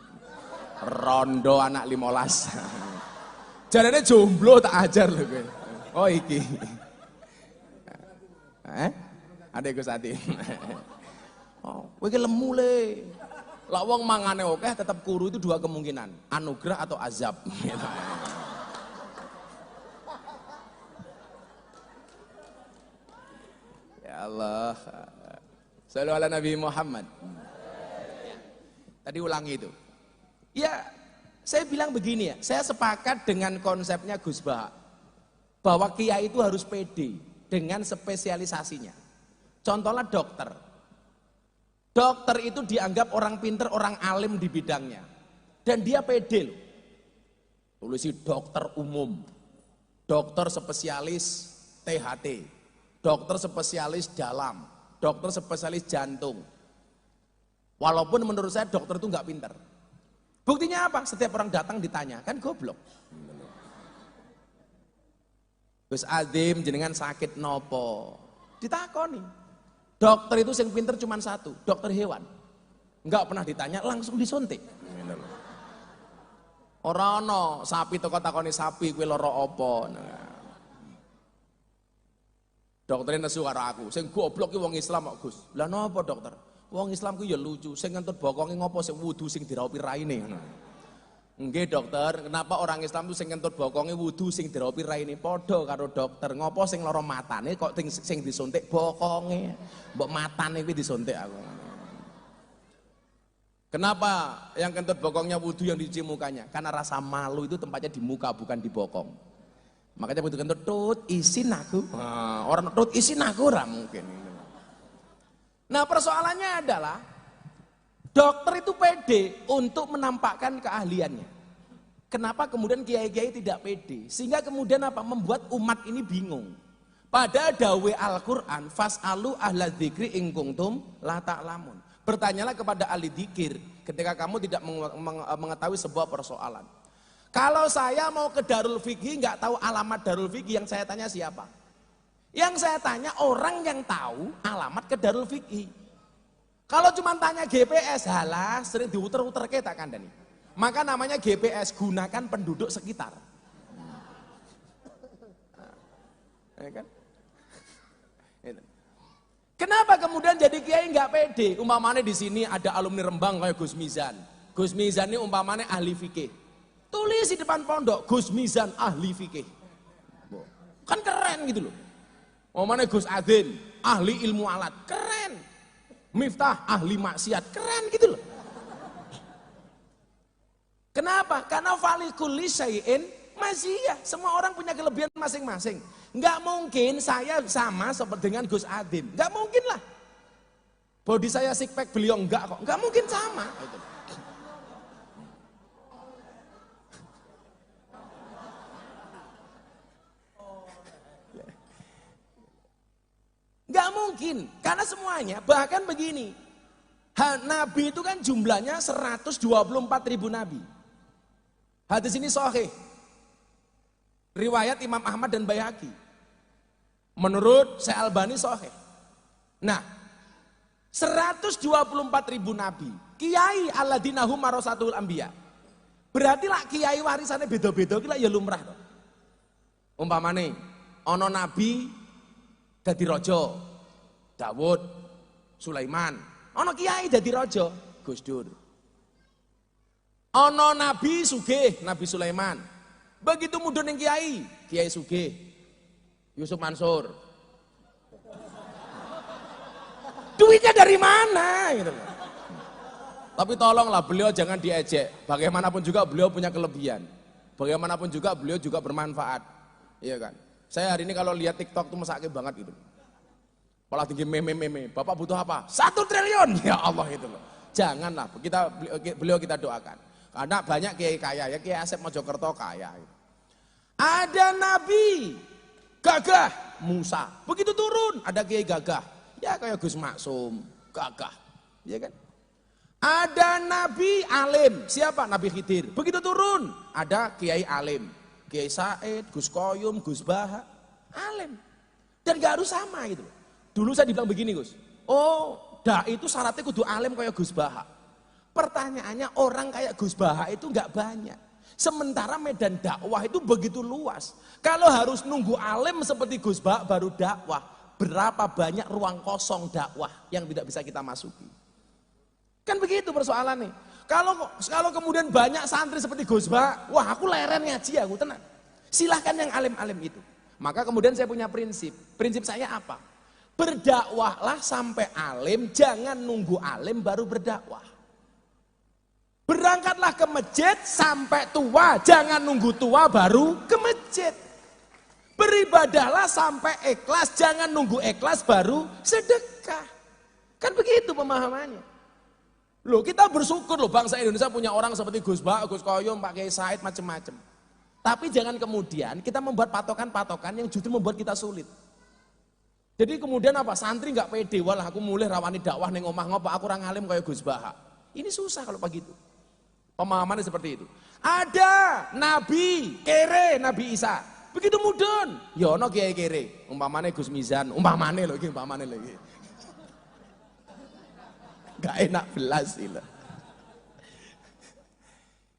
Rondo anak 15. Jarane jomblo tak ajar lho kowe. Oh iki. Adek Gus Hadim. Oh, kowe iki lemu le. Lah wong mangane akeh tetap kuru itu dua kemungkinan, anugerah atau azab. Ya Allah. Shallu ala Nabi Muhammad. Tadi ulangi itu. Ya, saya bilang begini ya, saya sepakat dengan konsepnya Gus Bah, bahwa kiai itu harus pede dengan spesialisasinya. Contohnya dokter. Dokter itu dianggap orang pinter, orang alim di bidangnya. Dan dia pede loh. Tulisi dokter umum, dokter spesialis THT, dokter spesialis dalam, dokter spesialis jantung. Walaupun menurut saya dokter itu nggak pinter. Buktinya apa? Setiap orang datang ditanya, kan goblok. Gus Hadim jenengan sakit nopo? Ditakoni. Dokter itu yang pinter cuma satu, dokter hewan. Enggak pernah ditanya, langsung disuntik. Ora ono sapi teko takoni sapi kuwi lara apa. Nah. Dokternya nesu karo aku, sing goblok ki wong Islam kok Gus. Lah napa dokter? Wong Islam ku ya lucu, sing ngentut bokonge ngopo sing wudu sing diraupi raine ngono. Nggih dokter, kenapa orang Islam itu sing kentut bokonge wudu sing diropi raine padha karo dokter. Ngopo sing lara matane kok sing disuntik bokonge. Mbok matane kuwi disuntik aku. Kenapa yang kentut bokongnya wudu yang dicuci mukanya? Karena rasa malu itu tempatnya di muka bukan di bokong. Makanya butuh kentut tut isin aku. Nah, orang tut isin aku ora mungkin. Nah, persoalannya adalah dokter itu pede untuk menampakkan keahliannya. Kenapa kemudian kiai-kiai tidak pede? Sehingga kemudian apa? Membuat umat ini bingung. Pada dawe Al-Quran, fas'alu ahla dzikri in kuntum la ta'lamun. Bertanyalah kepada ahli dzikir ketika kamu tidak mengetahui sebuah persoalan. Kalau saya mau ke Darul Fikih nggak tahu alamat Darul Fikih, yang saya tanya siapa? Yang saya tanya orang yang tahu alamat ke Darul Fikih. Kalau cuma tanya GPS, halah sering diuter-uter kita kandani. Maka namanya GPS, gunakan penduduk sekitar. Ya kan? Kenapa kemudian jadi kiai nggak pede? Umpamanya di sini ada alumni Rembang kayak Gus Mizan. Gus Mizan ini umpamanya ahli fikih. Tulis di depan pondok Gus Mizan ahli fikih. Kan keren gitu loh. Umpamanya Gus Adin ahli ilmu alat, keren. Miftah ahli maksiat, keren gitu loh. Kenapa? Karena falikul syai'in maziyah. Semua orang punya kelebihan masing-masing. Enggak mungkin saya sama seperti dengan Gus Adin. Enggak mungkin lah. Body saya six pack, beliau enggak kok. Enggak mungkin sama. Enggak mungkin. Karena semuanya, bahkan begini. Nabi itu kan jumlahnya 124.000 nabi. Hadis ini sahih. Riwayat Imam Ahmad dan Baihaqi. Menurut Syekh Albani sahih. Nah, 124.000 nabi. Kiai alladzina hum warasatul anbiya. Berarti lah kiai warisannya beda-beda ki lah ya lumrah to. Umpamane ana nabi dadi raja, Daud, Sulaiman. Ana kiai dadi raja, Gus Dur. Ana nabi sugih, Nabi Sulaiman. Begitu mudhun ning kiai, Kiai sugih, Yusuf Mansur. Duitnya dari mana gitu. Tapi tolonglah beliau jangan diejek. Bagaimanapun juga beliau punya kelebihan. Bagaimanapun juga beliau juga bermanfaat. Iya kan? Saya hari ini kalau lihat TikTok tuh mesake banget gitu. Malah tinggi meme. Bapak butuh apa? 1 triliun. Ya Allah itu loh. Janganlah beliau kita doakan. Karena banyak kiai kaya ya, Kiai Asep Mojokerto kaya. Ada nabi gagah Musa, begitu turun ada kiai gagah, ya kayak Gus Maksum, gagah, ya kan? Ada nabi alim, siapa? Nabi Khidir, begitu turun ada kiai alim, Kiai Said, Gus Koyum, Gus Baha, alim. Dan gak harus sama gitu. Dulu saya dibilang begini Gus, oh dai itu syaratnya kudu alim kayak Gus Baha. Pertanyaannya orang kayak Gus Baha itu nggak banyak. Sementara medan dakwah itu begitu luas. Kalau harus nunggu alim seperti Gus Baha baru dakwah, berapa banyak ruang kosong dakwah yang tidak bisa kita masuki. Kan begitu persoalannya. Kalau kemudian banyak santri seperti Gus Baha, wah aku leren ngaji aku tenang. Silahkan yang alim-alim itu. Maka kemudian saya punya prinsip. Prinsip saya apa? Berdakwahlah sampai alim, jangan nunggu alim baru berdakwah. Berangkatlah ke masjid sampai tua, jangan nunggu tua baru ke masjid. Beribadahlah sampai ikhlas, jangan nunggu ikhlas baru sedekah. Kan begitu pemahamannya. Loh kita bersyukur loh bangsa Indonesia punya orang seperti Gus Baha, Gus Koyum, Pak Kiai Said, macam-macam. Tapi jangan kemudian kita membuat patokan-patokan yang justru membuat kita sulit. Jadi kemudian apa? Santri nggak pede, walah aku mulai rawani dakwah neng omah ngopo aku orang alim kayak Gus Baha. Ini susah kalau begitu. Pemahamannya seperti itu. Ada nabi kere, Nabi Isa. Begitu mudun. Ya ono kiai kere, umpamane Gus Mizan, umpamane lho iki, umpamane lho iki. Gak enak belas itu.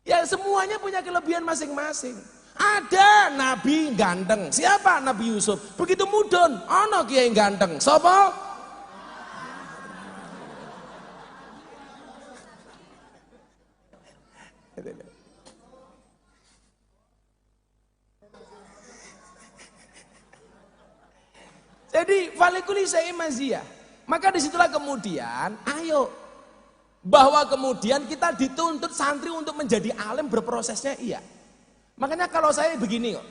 Ya semuanya punya kelebihan masing-masing. Ada nabi ganteng. Siapa? Nabi Yusuf. Begitu mudun, ono kiai ganteng. Sapa? Jadi falikuli maziyah. Maka disitulah kemudian, ayo bahwa kemudian kita dituntut santri untuk menjadi alim berprosesnya iya. Makanya kalau saya begini kok,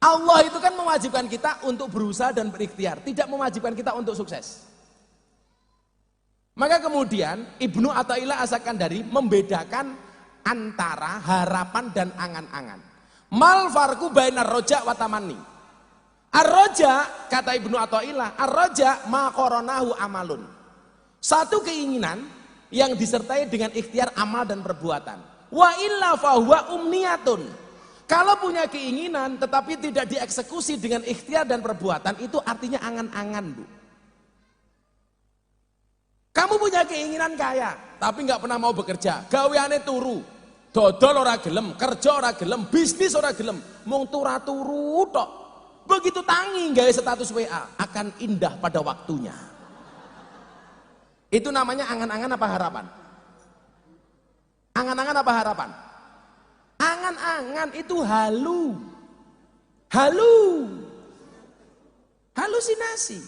Allah itu kan mewajibkan kita untuk berusaha dan berikhtiar, tidak mewajibkan kita untuk sukses. Maka kemudian Ibnu Athaillah As-Sakandari membedakan antara harapan dan angan-angan. Mal farqu bainar roja wa tamanni. Ar-roja, kata Ibnu Athaillah, ar-roja ma qoronahu amalun. Satu keinginan yang disertai dengan ikhtiar amal dan perbuatan. Wa illa fahuwa umniyatun. Kalau punya keinginan tetapi tidak dieksekusi dengan ikhtiar dan perbuatan, itu artinya angan-angan, Bu. Kamu punya keinginan kaya, tapi nggak pernah mau bekerja, gaweane turu, dodol ora gelem, kerja ora gelem, bisnis ora gelem, mung turu tok. Begitu tangi gawe status WA, akan indah pada waktunya. Itu namanya angan-angan apa harapan? Angan-angan apa harapan? Angan-angan itu halu. Halusinasi.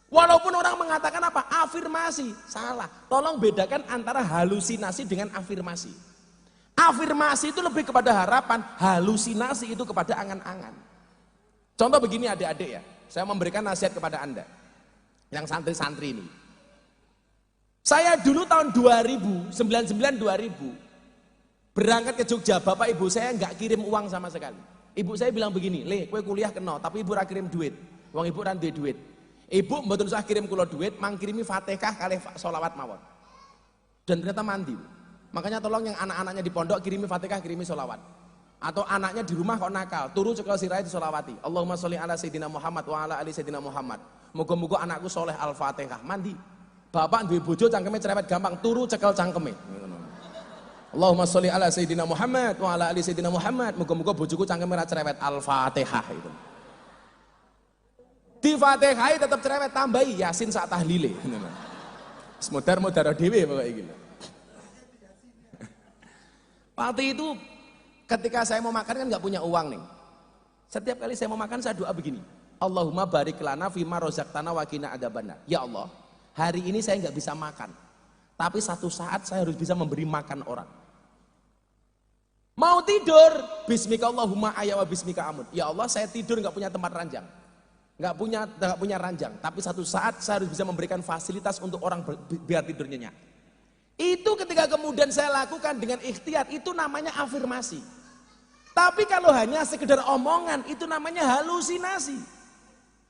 Walaupun orang mengatakan apa? Afirmasi. Salah. Tolong bedakan antara halusinasi dengan afirmasi. Afirmasi itu lebih kepada harapan, halusinasi itu kepada angan-angan. Contoh begini adik-adik ya, saya memberikan nasihat kepada Anda yang santri-santri ini. Saya dulu tahun 2000, 99-2000 berangkat ke Jogja, bapak ibu saya nggak kirim uang sama sekali. Ibu saya bilang begini, "Le, kowe kuliah kena, tapi ibu ora kirim duit. Wong ibu ora duwe duit. Ibu mboten usah kirim kula duit, mangkirimi Fatihah kalih sholawat mawon." Dan ternyata mandi. Makanya tolong yang anak-anaknya di pondok kirimi Fatihah, kirimi sholawat. Atau anaknya di rumah kok nakal, turu cekel sirahe disolawati. Allahumma sholli ala sayyidina Muhammad wa ala ali sayyidina Muhammad. Muga-muga anakku soleh Al-Fatihah. Mandi. Bapak duwe bojo cangkeme cerewet gampang, turu cekel cangkeme. Allahumma sholli ala sayyidina Muhammad wa ala ali sayyidina Muhammad. Muga-muga bojoku cangkeme ra cerewet Al-Fatihah itu. Di Fatihah tetap cerewet, tambahi Yasin sak tahlile. Semodar-modar dhewe pokoke iki. Waktu itu ketika saya mau makan kan nggak punya uang nih. Setiap kali saya mau makan saya doa begini. Allahumma barik lana fima rozaqtana wa qina adzabannar. Ya Allah, hari ini saya nggak bisa makan. Tapi satu saat saya harus bisa memberi makan orang. Mau tidur, bismika Allahumma aya wa bismika amut. Ya Allah, saya tidur nggak punya tempat ranjang. Nggak punya ranjang, tapi satu saat saya harus bisa memberikan fasilitas untuk orang biar tidur nyenyak. Itu ketika kemudian saya lakukan dengan ikhtiar, itu namanya afirmasi. Tapi kalau hanya sekedar omongan, itu namanya halusinasi.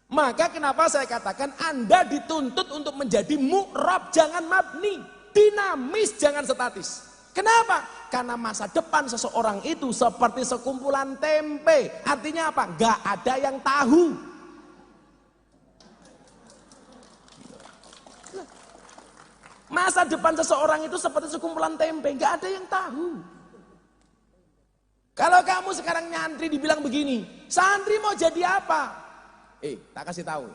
Maka kenapa saya katakan Anda dituntut untuk menjadi mu'rab, jangan mabni, dinamis, jangan statis. Kenapa? Karena masa depan seseorang itu seperti sekumpulan tempe. Artinya apa? Gak ada yang tahu. Masa depan seseorang itu seperti sekumpulan tempe, gak ada yang tahu. Kalau kamu sekarang nyantri dibilang begini, santri mau jadi apa? Tak kasih tahu.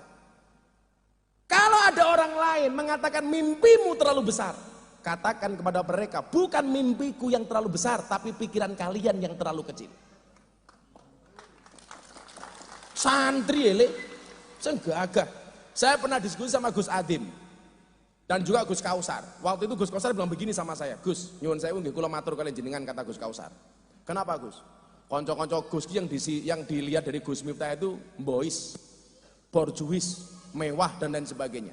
Kalau ada orang lain mengatakan mimpimu terlalu besar, katakan kepada mereka, bukan mimpiku yang terlalu besar, tapi pikiran kalian yang terlalu kecil. Santri ele, saya gagah. Saya pernah diskusi sama Gus Adim dan juga Gus Kausar. Waktu itu Gus Kausar bilang begini sama saya, Gus, nyuwun sewu nggih kula matur kalian jenengan, kata Gus Kausar. Kenapa Gus? Konco-konco Gus yang dilihat dari Gus Miftah itu bois, borjuis, mewah dan lain sebagainya.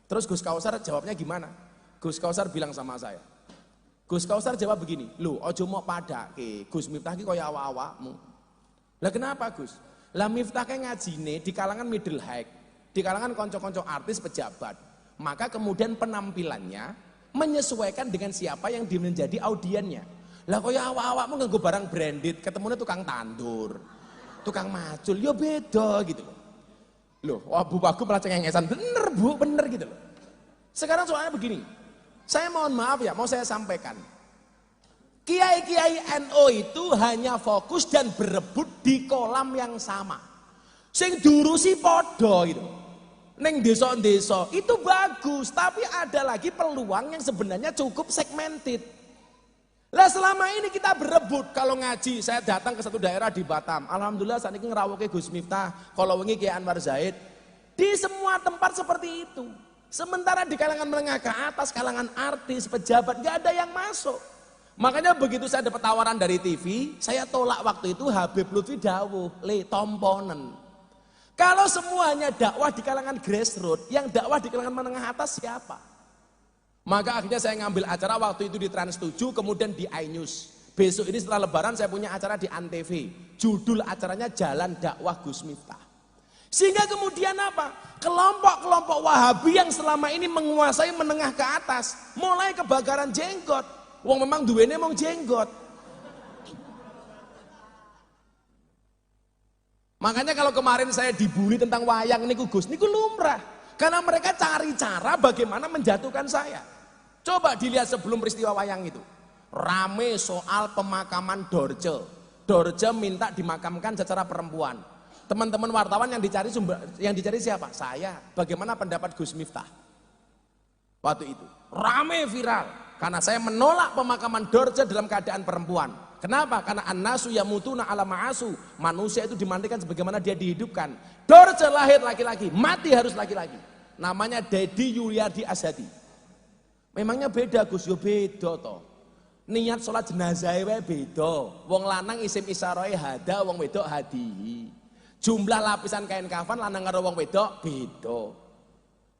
Terus Gus Kausar jawabnya gimana? Gus Kausar bilang sama saya. Gus Kausar jawab begini, "Lho, ojo mau padake Gus Miftah ki kaya awak-awakmu." Lah kenapa Gus? Lah Miftah ki ngajine di kalangan middle high, di kalangan konco-konco artis pejabat. Maka kemudian penampilannya menyesuaikan dengan siapa yang menjadi audiennya. Lah kaya awak-awakmu nganggo barang branded, ketemunya tukang tandur, tukang macul, ya beda gitu loh. Loh, wah Bu Bagu malah cengengesan, bener Bu, bener gitu loh. Sekarang soalnya begini, saya mohon maaf ya, mau saya sampaikan. Kiai-kiai NU itu hanya fokus dan berebut di kolam yang sama. Sing durusi podo gitu. Neng desa-desa itu bagus, tapi ada lagi peluang yang sebenarnya cukup segmented. Lah selama ini kita berebut, kalau ngaji, saya datang ke satu daerah di Batam. Alhamdulillah saat ini ngerawuke Gus Miftah, kalau wengi Kiai Anwar Zaid, Di semua tempat seperti itu. Sementara di kalangan menengah ke atas, kalangan artis, pejabat, gak ada yang masuk. Makanya begitu saya dapat tawaran dari TV, saya tolak waktu itu. Habib Lutfi dawuh, le tomponen. Kalau semuanya dakwah di kalangan grassroots, yang dakwah di kalangan menengah atas siapa? Maka akhirnya saya ngambil acara waktu itu di Trans 7, kemudian di iNews. Besok ini setelah lebaran saya punya acara di Antv. Judul acaranya Jalan Dakwah Gus Miftah. Sehingga kemudian apa? Kelompok-kelompok Wahabi yang selama ini menguasai menengah ke atas, mulai kebakaran jenggot. Wong memang duwene mong jenggot. Makanya kalau kemarin saya dibully tentang wayang niku Gus, niku lumrah. Karena mereka cari cara bagaimana menjatuhkan saya. Coba dilihat sebelum peristiwa wayang itu. Rame soal pemakaman Dorce. Dorce minta dimakamkan secara perempuan. Teman-teman wartawan yang dicari siapa? Saya. Bagaimana pendapat Gus Miftah? Waktu itu rame viral karena saya menolak pemakaman Dorce dalam keadaan perempuan. Kenapa? Karena an-nasu yamutuna ala ma'asu. Manusia itu dimandikan sebagaimana dia dihidupkan. Dorce lahir laki-laki, mati harus laki-laki. Namanya Dedi Yuliardi Asyadi. Memangnya beda Gus? Yo beda toh. Niat sholat jenazah wae beda. Wong lanang isim isaroe hada, wong wedok hadihi. Jumlah lapisan kain kafan lanang karo wong wedok beda.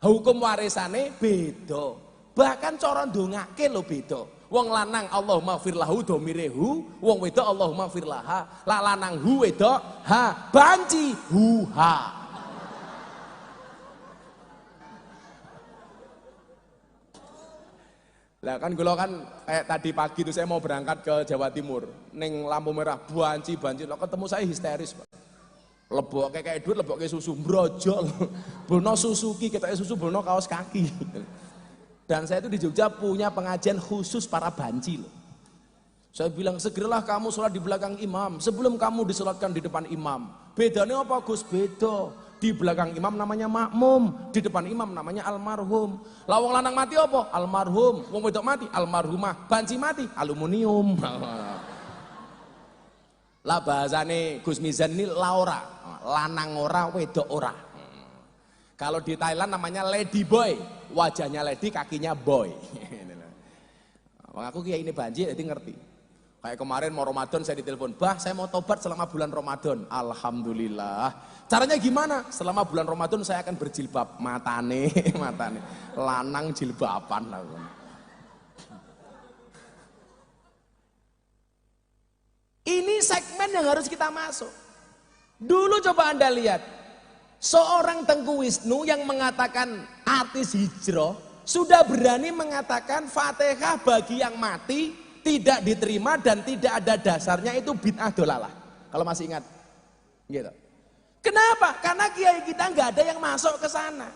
Hukum warisane beda. Bahkan cara ndongake lho beda. Wong lanang Allahumma firlahu domirehu, wong wedok Allahumma firlaha. La lanang hu wedok ha, banci hu ha. Lah kan kula kan kayak tadi pagi itu saya mau berangkat ke Jawa Timur, ning lampu merah banci, lo ketemu saya histeris, Pak. Lebokke kayak duit, lebokke susu brojol. Bono Suzuki, ketake susu bono kaos kaki. Dan saya itu di Jogja punya pengajian khusus para banci loh. Saya bilang segeralah kamu sholat di belakang imam sebelum kamu disolatkan di depan imam. Bedanya apa Gus? Beda. Di belakang imam namanya makmum, di depan imam namanya almarhum. Lawang lanang mati apa? Almarhum. Wong wedok mati almarhumah. Banci mati aluminium. Lah bahasane Gus Mizan ini laura, lanang ora, wedok ora. Kalau di Thailand namanya lady boy, wajahnya lady, kakinya boy. Aku kayak ini banji, jadi ngerti. Kayak kemarin mau Ramadan saya ditelepon, bah saya mau tobat selama bulan Ramadan. Alhamdulillah. Caranya gimana? Selama bulan Ramadan saya akan berjilbab. Matane, lanang jilbaban lah. Ini segmen yang harus kita masuk. Dulu coba Anda lihat, seorang Tengku Wisnu yang mengatakan artis hijrah sudah berani mengatakan Fatihah bagi yang mati tidak diterima dan tidak ada dasarnya, itu bid'ah dolalah. Kalau masih ingat, gitu. Kenapa? Karena kiai kita nggak ada yang masuk ke sana.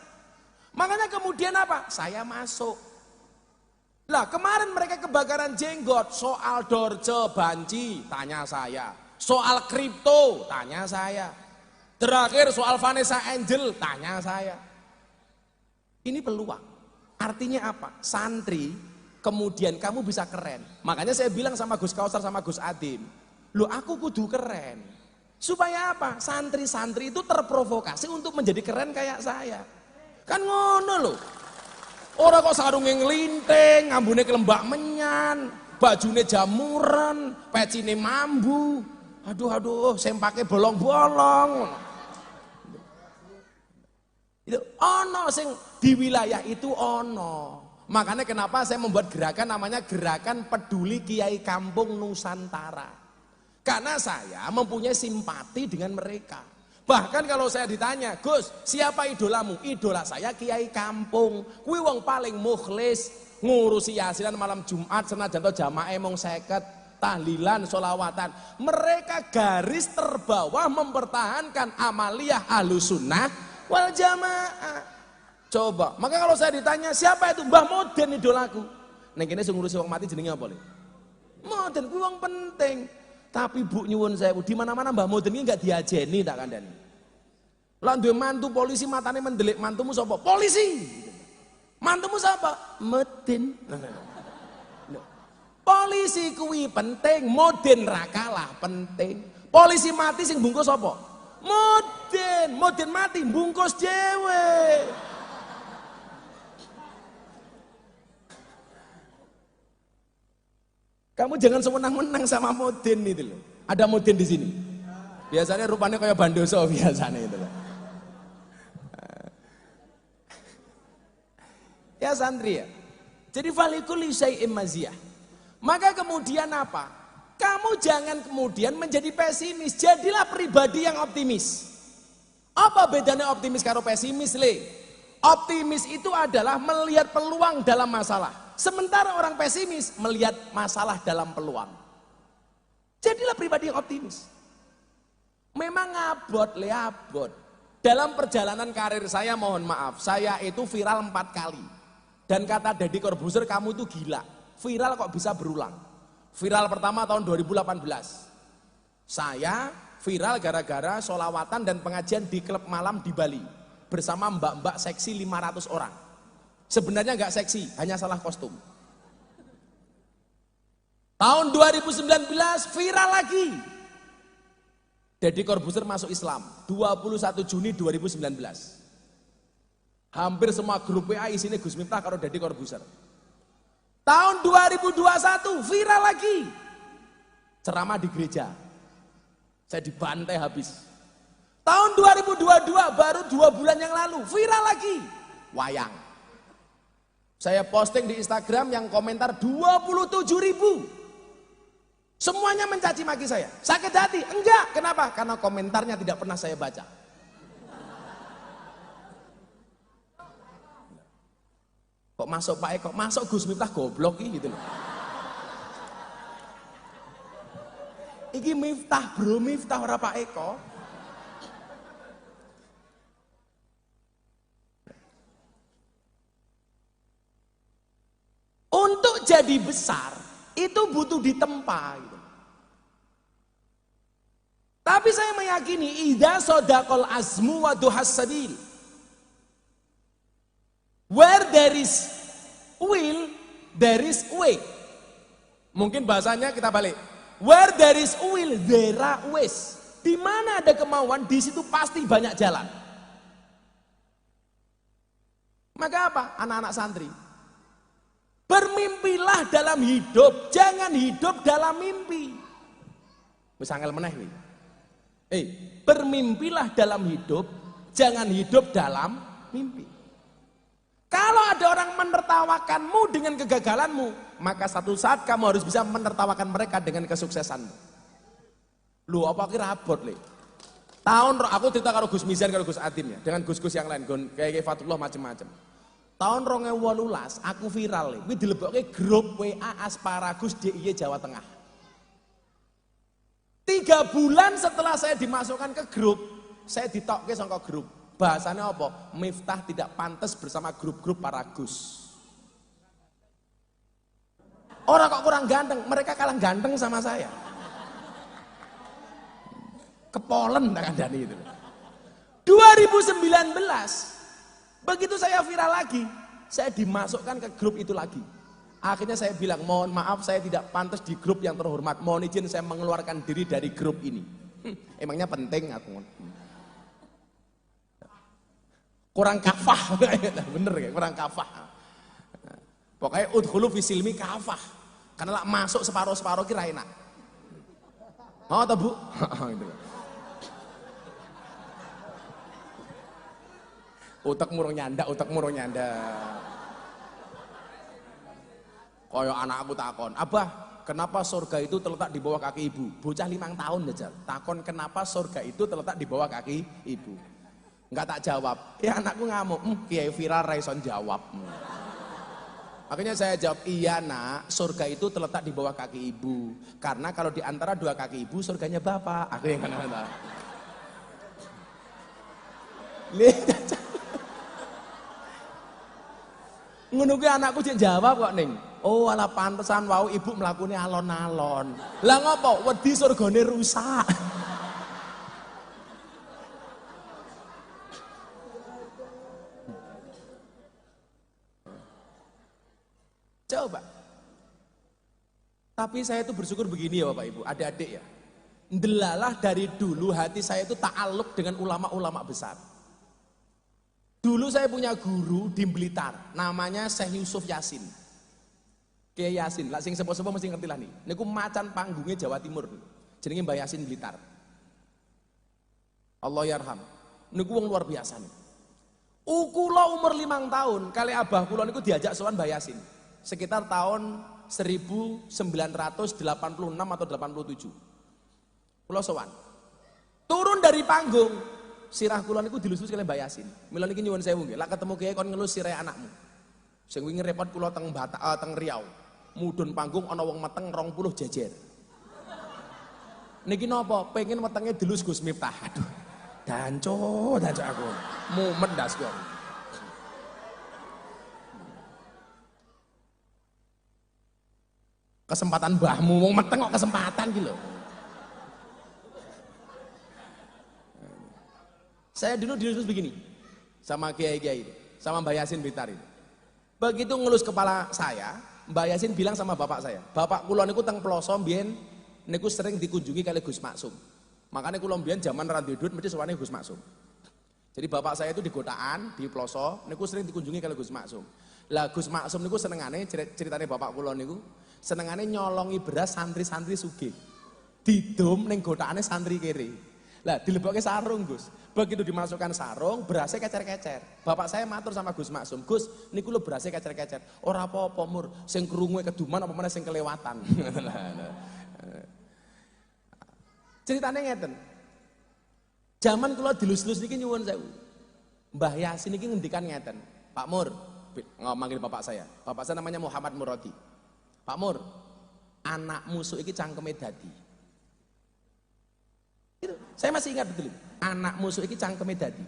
Makanya kemudian apa? Saya masuk. Lah kemarin mereka kebakaran jenggot, soal Dorce banci, tanya saya. Soal kripto, tanya saya. Terakhir soal Vanessa Angel, tanya saya. Ini peluang. Artinya apa? Santri, kemudian kamu bisa keren. Makanya saya bilang sama Gus Kausar sama Gus Adim, loh aku kudu keren. Supaya apa? Santri-santri itu terprovokasi untuk menjadi keren kayak saya. Kan ngono loh. Orang kok sarungnya ngelinting, ngambune kelembak menyan, bajune jamuran, pecine mambu. Aduh, sempake bolong-bolong. Itu ono sing di wilayah itu ono. Makanya kenapa saya membuat gerakan namanya Gerakan Peduli Kiai Kampung Nusantara. Karena saya mempunyai simpati dengan mereka. Bahkan kalau saya ditanya, Gus, siapa idolamu? Idola saya Kiai Kampung. Kuwi wong paling mukhlis, ngurusi yasinan malam Jumat senajan to jamaah mung 50, tahlilan, sholawatan. Mereka garis terbawah mempertahankan amaliyah Ahlussunnah wal Jamaah. Coba, maka kalau saya ditanya siapa itu? Mbah Moden idolaku. Ning kene sing ngurusi wong mati jenenge apa, Le? Moden kuwi wong penting. Tapi Bu nyuwun sewu, di mana-mana Mbah Moden iki enggak diajeni tak kandhani. Lah duwe mantu polisi matane mendelik, mantumu sapa? Polisi. Mantumu sapa? Moden. Polisi kuwi penting, Moden ra kalah penting. Polisi mati sing bungkus sapa? Mudin mati, bungkus dewe. Kamu jangan semenang-menang sama Mudin itu loh. Ada Mudin di sini. Biasanya rupanya kayak Bandoso biasanya itu loh. Ya santri ya. Jadi falikul syai'in maziyah. Maka kemudian apa? Kamu jangan kemudian menjadi pesimis. Jadilah pribadi yang optimis. Apa bedanya optimis karo pesimis le? Optimis itu adalah melihat peluang dalam masalah. Sementara orang pesimis melihat masalah dalam peluang. Jadilah pribadi yang optimis. Memang abot. Dalam perjalanan karir saya mohon maaf, saya itu viral 4 kali. Dan kata Deddy Corbuzier, kamu itu gila. Viral kok bisa berulang. Viral pertama tahun 2018. Saya viral gara-gara sholawatan dan pengajian di klub malam di Bali. Bersama mbak-mbak seksi 500 orang. Sebenarnya nggak seksi, hanya salah kostum. Tahun 2019 viral lagi. Deddy Corbuzier masuk Islam 21 Juni 2019. Hampir semua grup WA isinya Gus Miftah karo Deddy Corbuzier. Tahun 2021 viral lagi. Ceramah di gereja. Saya dibantai habis. Tahun 2022 baru 2 bulan yang lalu viral lagi. Wayang. Saya posting di Instagram yang komentar 27.000. Semuanya mencaci maki saya. Sakit hati? Enggak. Kenapa? Karena komentarnya tidak pernah saya baca. Kok masuk Pak Eko? Masuk Gus Miftah goblok gitu loh. Iki Miftah bro, Miftah ora Pak Eko. Untuk jadi besar itu butuh ditempa gitu. Tapi saya meyakini idza sadaqal azmu wa duhas sabil. Where there is will, there is way. Mungkin bahasanya kita balik. Where there is will, there are ways. Di mana ada kemauan, di situ pasti banyak jalan. Maka apa? Anak-anak santri, bermimpilah dalam hidup, jangan hidup dalam mimpi. Wis angel meneh nih. Bermimpilah dalam hidup, jangan hidup dalam mimpi. Kalau ada orang menertawakanmu dengan kegagalanmu, maka satu saat kamu harus bisa menertawakan mereka dengan kesuksesanmu. Lu apa kira abot le? Tahun aku cerita karo Gus Mizan karo Gus Adim ya, dengan Gus-gus yang lain, kayak Fatullah macam-macam. Tahun 2018 aku viral le, kuwi dilebokke grup WA Asparagus DIY Jawa Tengah. 3 bulan setelah saya dimasukkan ke grup, saya ditokke saka grup. Bahasanya apa? Miftah tidak pantas bersama grup-grup para Gus. Orang kok kurang ganteng, mereka kalah ganteng sama saya. Kepolen tak kandani itu. 2019, begitu saya viral lagi, saya dimasukkan ke grup itu lagi. Akhirnya saya bilang, mohon maaf saya tidak pantas di grup yang terhormat. Mohon izin saya mengeluarkan diri dari grup ini. Emangnya penting aku. Kurang kafah, bener ya, kurang kafah. Pokoknya udhulu fisilmi kafah. Karena lah masuk separuh-separuh kira enak. Mau atau bu? Utek murung nyanda. Koyo anakku takon, Abah, kenapa surga itu terletak di bawah kaki ibu? Bocah 5 tahun aja. Takon kenapa surga itu terletak di bawah kaki ibu? Enggak tak jawab. Ya anakku ngamuk, Kiai viral raison jawab. Akhirnya saya jawab, iya nak, surga itu terletak di bawah kaki ibu. Karena kalau di antara 2 kaki ibu, surganya bapak. Akhirnya kena. Ngono kuwi anakku cek jawab kok ning. Oh ala pantesan wau ibu mlakune alon-alon. Lah ngopo? Wedi surgane rusak. Coba. Tapi saya tuh bersyukur begini ya Bapak Ibu, adik-adik ya. Ndelalah dari dulu hati saya itu ta'aluk dengan ulama-ulama besar. Dulu saya punya guru di Blitar, namanya Syekh Yusuf Yasin. Kiai Yasin, lah sing sepo-sepo mesti ngerti lah nih. Niku macan panggungnya Jawa Timur. Jenenge Mbah Yasin Blitar. Allah yarham. Niku wong luar biasa nih. Kula umur 5 tahun, kali abah kula niku diajak sowan Mbah Yasin. Sekitar tahun 1986 atau 87. Kula sowan. Turun dari panggung, sirah kula niku dilus-lus kali Mbah Yasin. Mila niki nyuwun sewu nggih, lak ketemu kiai kon ngelus sirah anakmu. Sing wingi repot kula teng teng Riau. Mudhun panggung ana wong meteng 20 jejer. Niki napa? Pengen wetenge dilus Gus Miftah. Aduh. Danco aku. Mumet ndas kok. Kesempatan mbahmu wong meteng kok kesempatan iki lho. Saya dulu dilus begini sama kiai-kiai, sama Mbah Yasin Blitar ini. Begitu ngelus kepala saya, Mbah Yasin bilang sama bapak saya, bapak kula niku teng Ploso mbiyen niku sering dikunjungi kali Gus Maksum. Makanya kula mbiyen zaman ra duwe duit mesti sowane Gus Maksum. Jadi bapak saya itu di Gotaan, di Ploso niku sering dikunjungi kali Gus Maksum. Lah Gus Maksum niku senengane ceritane bapak kula niku senengane nyolongi beras santri-santri sugih. Didom ning Gotaane santri kere. Lah dilebokke sarung Gus. Begitu dimasukkan sarung, berasnya kecer-kecer. Bapak saya matur sama Gus Maksum, Gus, niku lho berasnya kecer-kecer. Ora apa-apa Mur, sing krungu keduman apa meneh sing kelewatan. Ceritanya ngeten. Zaman kula dilus-lus niki nyuwun sewu. Mbah Yasin niki ngendikan ngeten, Pak Mur, manggil bapak saya. Bapak saya namanya Muhammad Muradi. Pak Mur, anak musuh iki cangkeme dadi. Gitu. Saya masih ingat betul. Anak musuh iki cangkeme dadi.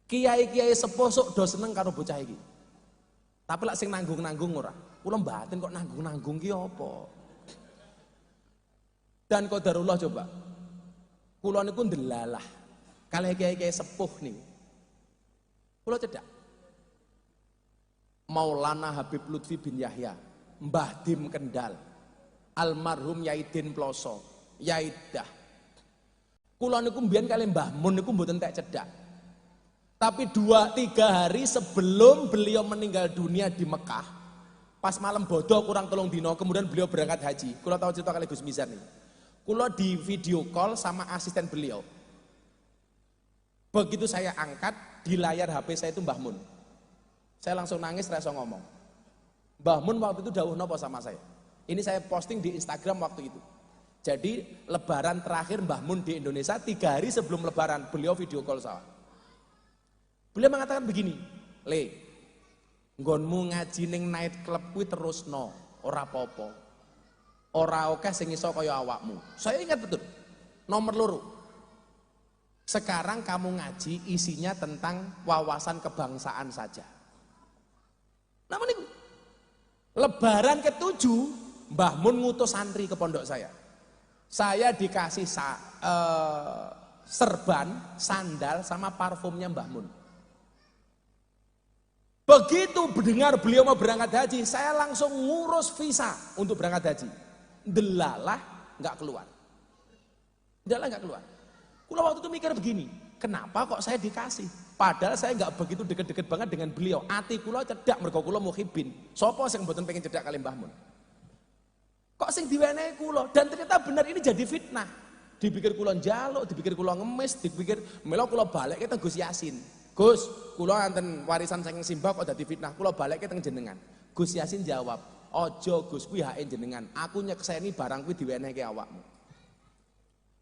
Kiai-kiai sepuh sok do seneng karo bocah iki. Tapi lak sing nanggung-nanggung ora. Kula mbaten kok nanggung-nanggung ki apa? Dan qadarullah coba. Kula niku ndelalah kalih kiai-kiai sepuh niku. Kula cedak. Maulana Habib Lutfi bin Yahya, Mbah Dim Kendal, almarhum Yaidin Ploso, Yaidah. Kula niku mbiyen kali Mbah Mun niku mboten tek cedak. Tapi 2-3 hari sebelum beliau meninggal dunia di Mekah, pas malam bodoh kurang 3 dino, kemudian beliau berangkat haji. Kula tahu cerita kali Gus Mizan nih. Kula di video call sama asisten beliau. Begitu saya angkat, di layar HP saya itu Mbah Mun. Saya langsung nangis, rasa ngomong. Mbah Mun waktu itu dawuh napa sama saya. Ini saya posting di Instagram waktu itu. Jadi lebaran terakhir Mbah Mun di Indonesia 3 hari sebelum lebaran beliau video call saya. Beliau mengatakan begini, Le, nggonmu ngaji ning night club kuwi terusno, ora apa-apa. Ora akeh sing iso kaya awakmu. Saya ingat betul. Nomor 2. Sekarang kamu ngaji isinya tentang wawasan kebangsaan saja. Namun itu lebaran ke-7 Mbah Mun ngutus santri ke pondok saya. Saya dikasih serban, sandal, sama parfumnya Mbah Mun. Begitu mendengar beliau mau berangkat haji, saya langsung ngurus visa untuk berangkat haji. Delalah nggak keluar. Delalah nggak keluar. Kula waktu itu mikir begini, kenapa kok saya dikasih? Padahal saya nggak begitu deket-deket banget dengan beliau. Ati kula cedak mergo kula muhibin. Sopo sing mboten pengen cedak kali Mbah Mun? Kok sing diwenehi kula? Dan ternyata benar ini jadi fitnah. Dipikir kula njaluk, dipikir kula ngemis, dipikir melo kula balik teng Gus Yasin. Gus, kula anten warisan saking simbah kok dadi fitnah. Kula balik teng jenengan. Gus Yasin jawab, "Ojo Gus, kuwi hake jenengan. Aku nyekseni barang kuwi diwenehke awakmu."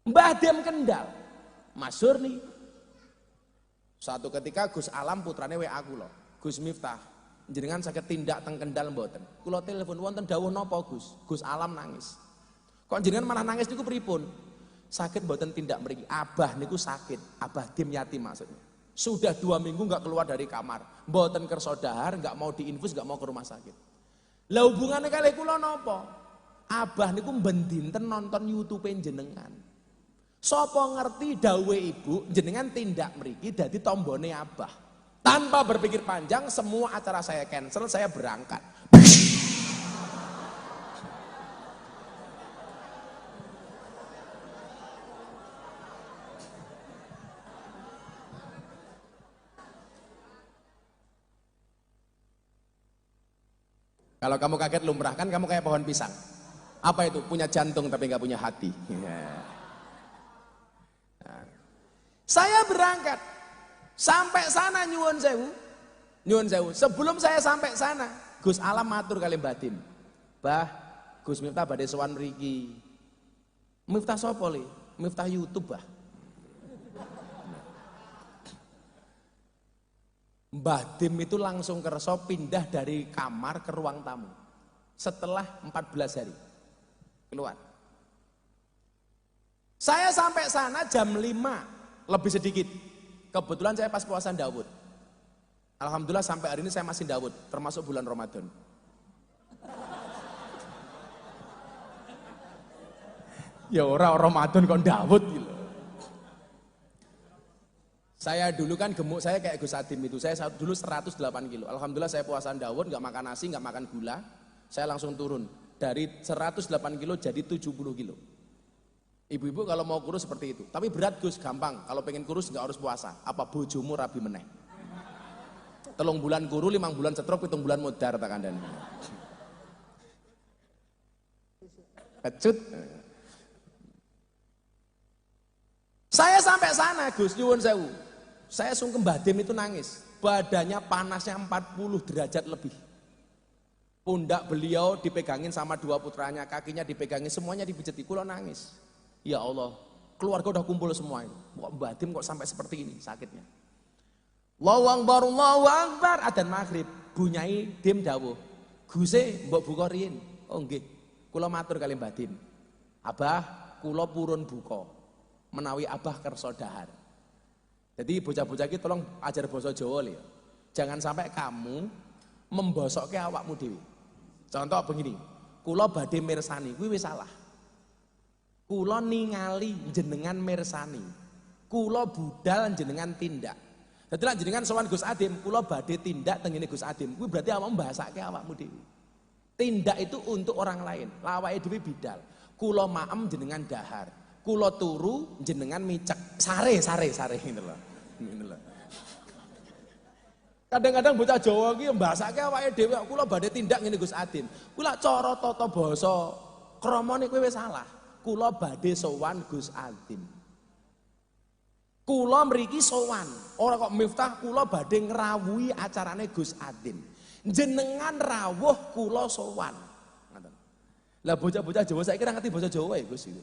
Mbah Dim Kendal, masyhur nih. Suatu ketika Gus Alam putrane WA kula, Gus Miftah, jenengan saged tindak teng Kendal mboten? Kula telepon wonten dawuh napa Gus? Gus Alam nangis. Kok jenengan malah nangis niku pripun? Sakit mboten tindak mriki. Abah niku sakit, Abah Dim yatim maksudnya. Sudah 2 minggu nggak keluar dari kamar. Mboten kersa dahar, nggak mau diinfus, nggak mau ke rumah sakit. Lah hubungannya kali kula napa? Abah niku ben dinten nonton YouTube jenengan. Sapa ngerti dawuhe ibu, jenengan tindak mriki dadi tombone Abah. Tanpa berpikir panjang, semua acara saya cancel, saya berangkat. Kalau kamu kaget lumrah kan kamu kayak pohon pisang. Apa itu? Punya jantung tapi nggak punya hati. Nah. Saya berangkat sampai sana nyuwun sewu. Sebelum saya sampai sana, Gus Alam matur kali Mbah Dim. Bah, Gus Miftah badhe sowan mriki. Miftah sapa le? Miftah YouTube, Bah. Mbah Dim itu langsung kerso pindah dari kamar ke ruang tamu. Setelah 14 hari keluar. Saya sampai sana jam 5 lebih sedikit. Kebetulan saya pas puasa Daud. Alhamdulillah sampai hari ini saya masih Daud, termasuk bulan Ramadan. Ya orang Ramadan kok Daud gitu. Saya dulu kan gemuk, saya kayak Gus Adim itu, saya dulu 108 kilo. Alhamdulillah saya puasaan Daud, nggak makan nasi, nggak makan gula, saya langsung turun. Dari 108 kilo jadi 70 kilo. Ibu-ibu kalau mau kurus seperti itu, tapi berat Gus, gampang. Kalau pengen kurus nggak harus puasa, apa bojomu rabi meneh. 3 bulan kuru, 5 bulan setrop, 7 bulan modar tak kandani. Kecut. Saya sampai sana Gus, nyuwun sewu. Saya sungkem Mbah Dim itu nangis. Badannya panasnya 40 derajat lebih. Pundak beliau dipegangin sama 2 putranya, kakinya dipegangin, semuanya dipijeti. Kula nangis. Ya Allah, keluarga udah kumpul semua itu. Kok Mbah Dim kok sampai seperti ini sakitnya. Allahu Akbar, adzan maghrib. Bunyai Dim dawuh. Guse mbok buka riyin. Oh nggih. Kula matur kali Mbah Dim. Abah, kula purun buka. Menawi abah kersa dahar. Jadi bocah-bocah iki tolong ajar basa Jawa lho. Jangan sampai kamu membosokke awakmu dhewe. Contoh begini, kula badhe mirsani, kuwi wis salah. Kula ningali jenengan mirsani. Kula budal jenengan tindak. Dadi lek jenengan sowan Gus Adim, kula badhe tindak teng ngene Gus Adim. Kuwi berarti awakmu mbahasake awakmu dhewe. Tindak itu untuk orang lain, lawake dhewe bidal. Kula maem jenengan dahar. Kula turu jenengan micek. Sare gitu loh. Kadang-kadang bocah Jawa iki mbahasake awake dhewe, kula badhe tindak ngene Gus Adim. Kuwi lak cara tata basa kramane kowe wis salah. Kula badhe sowan Gus Adim. Kula mriki sowan, ora kok Miftah kula badhe ngrawuhi acarane Gus Adim. Jenengan rawuh kula sowan. Ngoten. Lah bocah-bocah Jawa saiki ora ngerti basa Jawa ya Gus iki.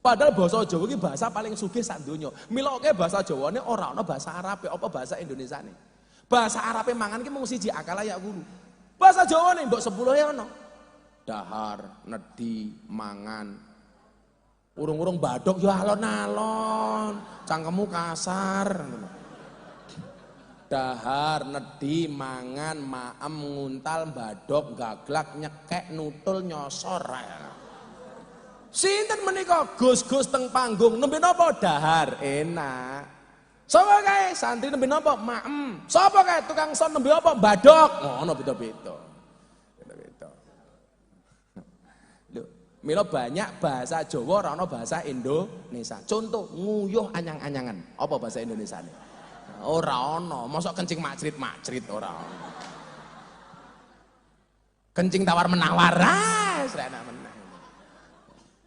Padahal bahasa Jawa iki bahasa paling sugih sak donya. Miloke bahasa Jawane ora ana bahasa Arabe apa bahasa Indonesiane. Bahasa Arabe mangan ki mung siji akal ya guru. Bahasa Jawane mbok 10 ya ana. Dahar, nedi, mangan. Urung-urung badok ya alon-alon. Cangkemmu kasar. Dahar, nedi, mangan, maem, nguntal, badok, gaglak, nyekek, nutul, nyosor. Sinten menika Gus-gus teng panggung nembe napa dahar enak. Sapa kae santri nembe napa maem. Sapa kae tukang son nembe apa badok. Ngono beda-beda. Beda-beda. Lho, mila banyak bahasa Jawa ora ana bahasa Indonesia. Contoh nguyuh anyang-anyangan. Apa bahasa Indonesiane? Ora ana. Mosok kencing macrit-macrit ora ana. Kencing tawar-menawar. Srek enak meneh.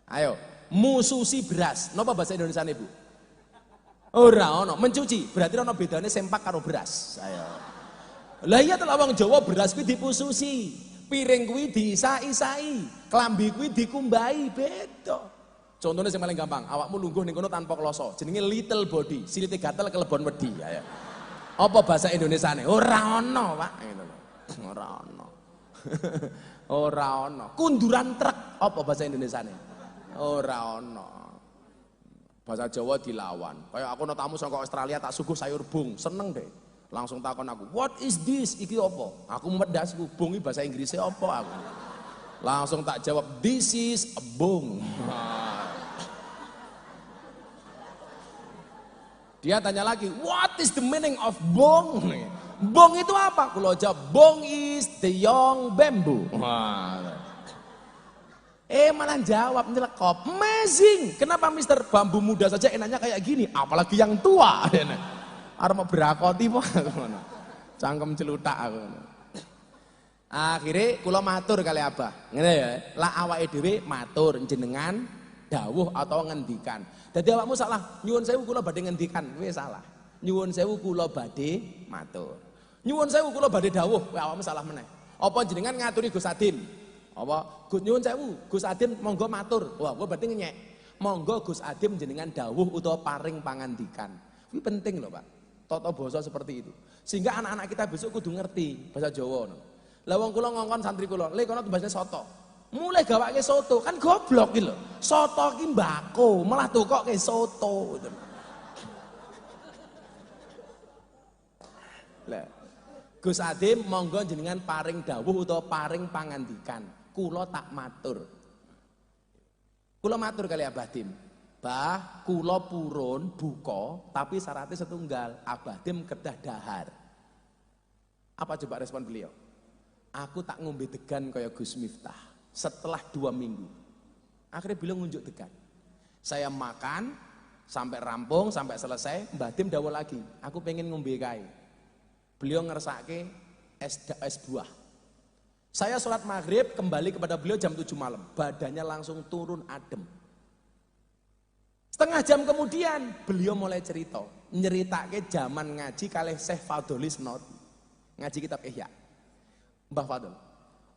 Ayo, mususi beras. Napa bahasa Indonesia nih Bu? Ora ono. Mencuci, berarti ono bedane sempak karo beras. Ayo. Lah iya telah wong Jawa beras kuwi dipususi, piring kuwi diisa-isai, klambi kuwi dikumbahi, beda. Contohnya yang paling gampang, awakmu lungguh ning kono tanpa kloso, jenenge little body, silite gatel kelebon wedi. Ayo. Apa bahasa Indonesia nih? Ora ono, Pak. Ora ono. Ora ono. Kunduran truk, apa bahasa Indonesia nih? Ora ono. Bahasa Jawa dilawan. Kayak aku no tamu saka Australia tak suguh sayur bung, seneng deh. Langsung takon aku, "What is this? Iki apa?" Aku medas bung iki bahasa Inggrisnya apa aku. Langsung tak jawab, "This is a bung." Dia tanya lagi, "What is the meaning of bung?" Bung itu apa? Kulo jawab, "Bung is the young bamboo." Malah jawab nyelekop, amazing. Kenapa Mister bambu muda saja enaknya kayak gini, apalagi yang tua. Arep berakoti po. Cangkem celutak aku. Akhirnya kula matur kali Abah. Ngene ya. Lah awake dhewe matur jenengan dawuh atau ngendikan. Dadi awakmu salah, nyuwun sewu kula badhe ngendikan, kowe salah. Nyuwun sewu kula badhe matur. Nyuwun sewu kula badhe dawuh, kowe awakmu salah meneh. Apa jenengan ngaturi Gus Adin? Apa nyuwun sewu Gus Adin monggo matur. Wah, kowe berarti ngenyek. Monggo Gus Adin jenengan dawuh utawa paring pangandikan. Ini penting loh Pak. Tata basa seperti itu. Sehingga anak-anak kita besok kudu ngerti bahasa Jawa. Lah wong kula ngongkon santri kula, "Le kono bahasane soto." Mulai gawake soto, kan goblok iki lho. Soto ki mbako, malah tukoke soto. Lah Gus Adim monggo jenengan paring dawuh utawa paring pangandikan. Kula tak matur. Kula matur kali Abah Dim. Bah, kula purun buka tapi syaratnya setunggal. Abah Dim kedah dahar. Apa coba respon beliau? Aku tak ngombe degan kaya Gus Miftah. Setelah 2 minggu. Akhirnya beliau ngunjuk degan. Saya makan sampai rampung, sampai selesai, Mbah Dim dawuh lagi. Aku pengen ngombe kae. Beliau ngersake es buah. Saya sholat maghrib kembali kepada beliau jam 7 malam. Badannya langsung turun adem. Setengah jam kemudian beliau mulai cerita. Nyeritake zaman ngaji kalih Syekh Fadholis Noti. Ngaji kitab Ihya. Mbah Fadl.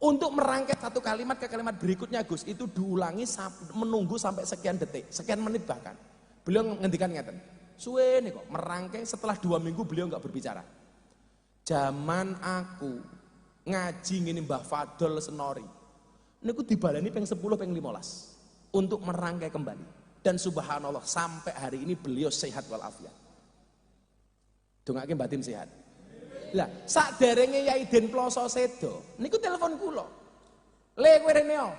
Untuk merangkai satu kalimat ke kalimat berikutnya Gus, itu diulangi menunggu sampai sekian detik, sekian menit bahkan. Beliau ngendikan ngeten. Suwe nih kok merangkai setelah 2 minggu beliau nggak berbicara. Zaman aku ngaji ngene Mbah Fadl Senori. Niku dibaleni ping 10 ping 15 untuk merangkai kembali. Dan subhanallah sampai hari ini beliau sehat walafiat. Dongake batin sehat. Lah, sakderenge Yai Den Ploso sedo, niku telepon kula. Le kowe rene yo.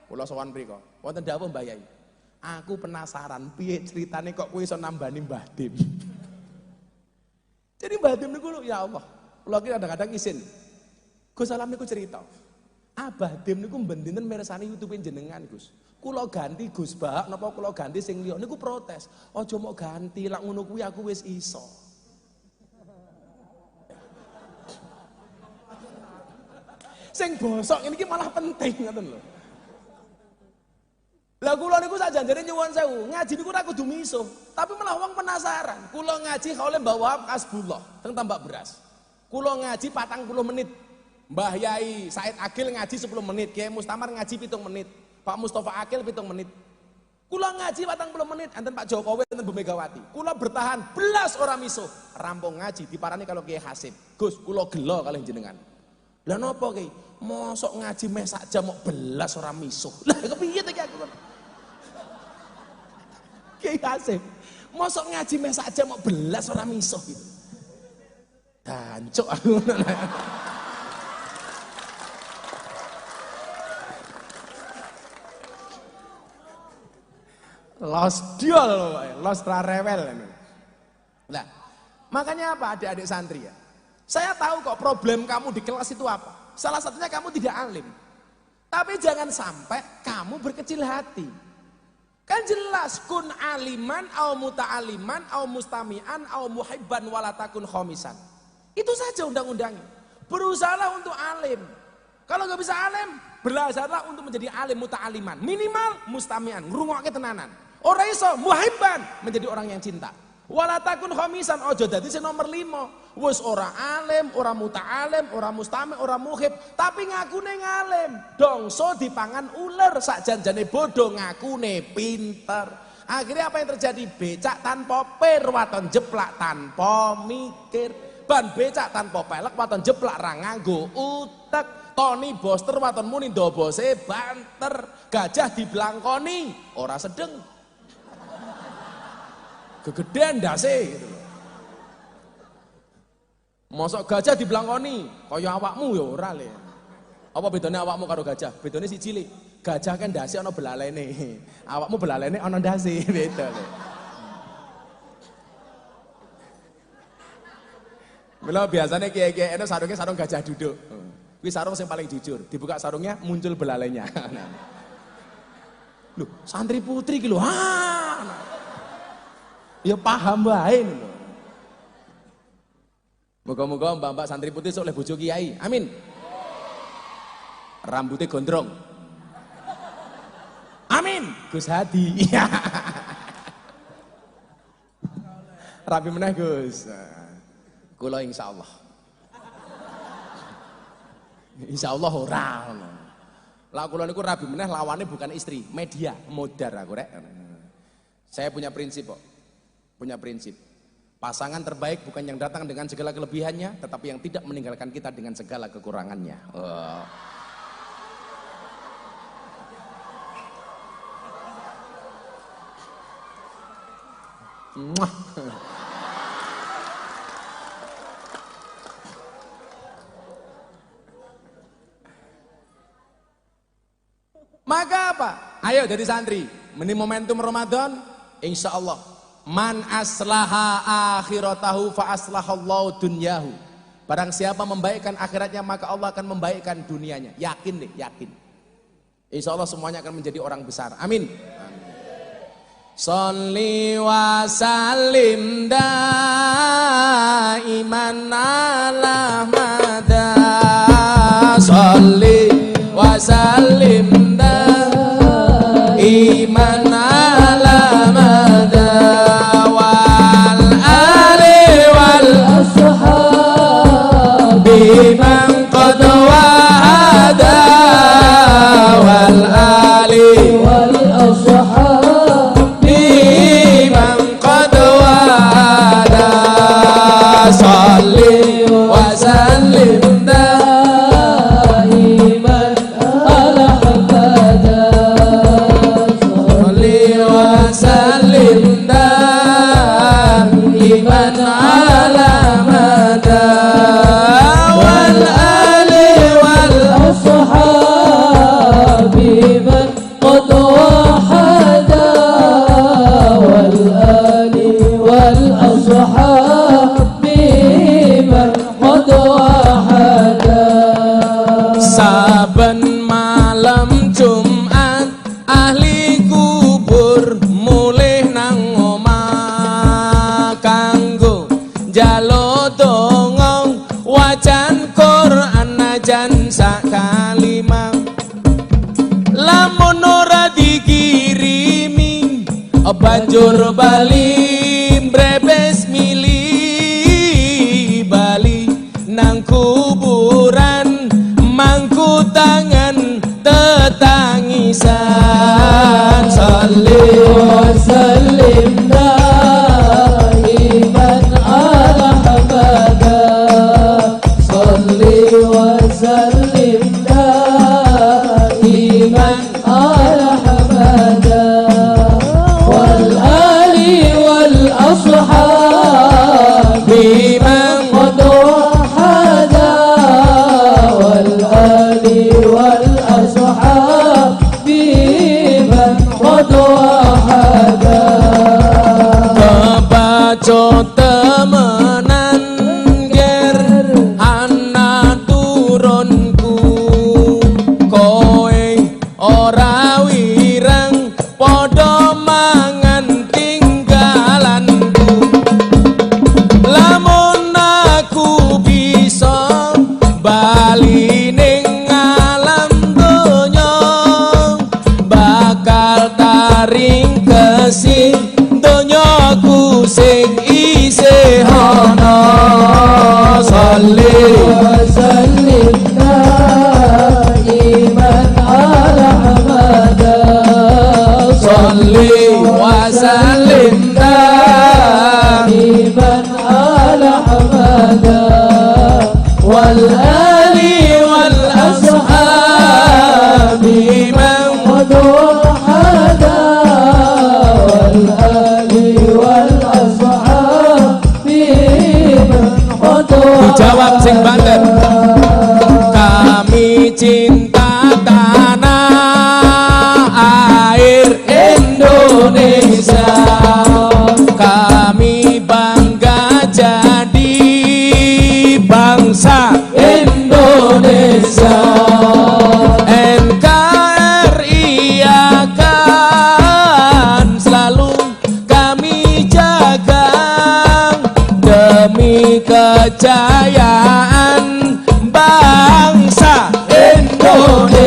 Kula sowan mriko. Wonten dawuh Mbah Yai. Aku penasaran piye ceritane kok kowe iso nambani Mbah Dim. Jadi Mbah Dim niku ya Allah. Kula ki kadang-kadang isin. Gus Alam niku cerita. Abah Dim niku mbendinen mirsani YouTube jenengan Gus. Kula ganti Gus Bahak napa kula ganti sing liya niku protes. Aja mok ganti, lak ngono kuwi aku wis iso. Sing bosok ini malah penting ngoten lho. Lah kula niku sak janjane nyuwun sewu, ngaji niku ora kudu misuh, tapi malah wong penasaran. Kula ngaji kaule Mbah Wahab Kasbullah teng Tambak Beras. Kula ngaji 40 menit. Mbah Yai Said Agil ngaji 10 menit, Kiai Mustamar ngaji 7 menit, Pak Mustafa Akil 7 menit. Kula ngaji 40 menit, enten Pak Jokowi, enten Bu Megawati. Kula bertahan belas orang misuh. Rampung ngaji diparani kalau Kiai Hasim. Gus, kula gelo kalih jenengan. Lah napa ki? Mosok ngaji meh sak jam mok belas ora misuh. Lah kepiye to ki aku? Kiai Hasim. Mosok ngaji meh sak jam mok belas ora misuh gitu. Dancuk aku. Los diol, los rarewel. Nah, makanya apa adik-adik santri ya? Saya tahu kok problem kamu di kelas itu apa. Salah satunya kamu tidak alim. Tapi jangan sampai kamu berkecil hati. Kan jelas kun aliman au muta'aliman au mustami'an au muhibban walatakun khomisan. Itu saja undang-undangnya. Berusahalah untuk alim. Kalau nggak bisa alim, belajarlah untuk menjadi alim muta'aliman. Minimal mustami'an, ngrungokke tenanan. Ora iso muhibban, menjadi orang yang cinta. Walatakun khomisan, ojo dadi sing nomor 5. Wis ora alim, ora muta'alim, ora mustami, ora muhib, tapi ngakune ngalim. Dongso dipangan uler, sak janjane bodoh ngakune pinter. Akhirnya apa yang terjadi? Becak tanpa pir, waton jeplak tanpa mikir. Ban becak tanpa pelek, waton jeplak ra nganggo utek. Tony Boster waton muni dobose banter. Gajah diblangkoni, ora sedeng. Kegedean ndase gitu loh. Mosok gajah diblangkoni kaya awakmu ya ora le. Apa bedane awakmu karo gajah? Bedane siji le. Gajah kan ndase ana belalene. Awakmu belalene ana ndase, beda le. Mula biasanya kiai-kiai itu sarungnya sarung gajah duduk. Kuwi sarung yang paling jujur. Dibuka sarungnya muncul belalainya. Loh, santri putri ki lho. Ya paham wae lho. Moga-moga mbak-mbak santri putih sok oleh bojo kiai. Amin. rambutnya gondrong. Amin, Gus Hadi. Rapi meneh Gus. Kula insyaallah. Insyaallah ora. Lah kula niku rabi meneh lawannya bukan istri, media, modar aku rek. Saya punya prinsip kok. Punya prinsip. Pasangan terbaik bukan yang datang dengan segala kelebihannya, tetapi yang tidak meninggalkan kita dengan segala kekurangannya. Oh. Maka apa? Ayo jadi santri. Meni momentum Ramadan, insya Allah. Man aslaha akhiratahu fa aslahallahu dunyahu. Barang siapa membaikkan akhiratnya, maka Allah akan membaikkan dunianya. Yakin deh, yakin. Insya Allah semuanya akan menjadi orang besar. Amin. Sholli wa sallim daiman ala mada. Sholli wa sallim daiman ala mada. Wal ali wal ashabi man qad wa'ada. Wal ali wal ashabi Salli wa sallim daiman ala habada. Salli wa sallim daiman ala mada. Wal ali wal ashabi man qad wahada. Wal ali wal ashabi saben malam Jumat ahli kubur mulih nang omah kanggo njaluk donga wacan Quran najan sak kalimah. Lamun ora dikirimi banjur bali mbrebes milih bali nang kuburan mangku tangan tetangisan. Salli wa sallim daiman ala habada. Salli wa sallim daiman ala habada. Wal ali wal ashabi man qad wahada. Wal ali wal ashabi man qad wahada. Kebaco temenan ger ana turunku, kowe ora wirang padha mangan tinggalanku. Lamun aku bisa bali ning alam donya, bakal taring kesih donyaku sing isih ana. Salli wa sallim daiman ala habada. Salli wa sallim daiman ala habada. Wal ali wal ashabi man qad wahada. Wal ali wal ashabi man qad wahada. Dijawab sing Banten. Kami cinta tanah air Indonesia. Kami bangga jadi bangsa Indonesia. NKRI akan selalu kami jaga demi kejayaan bangsa Indonesia.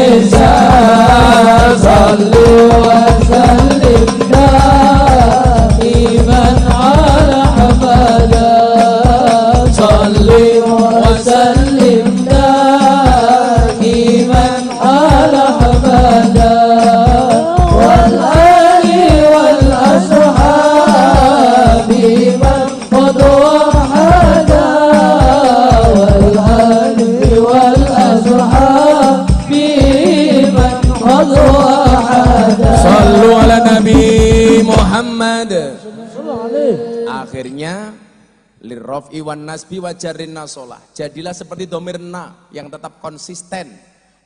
Sallu ala Nabi Muhammad. Akhirnya lirraf'i wan nasbi wa jarrin nasolah. Jadilah seperti domir na yang tetap konsisten.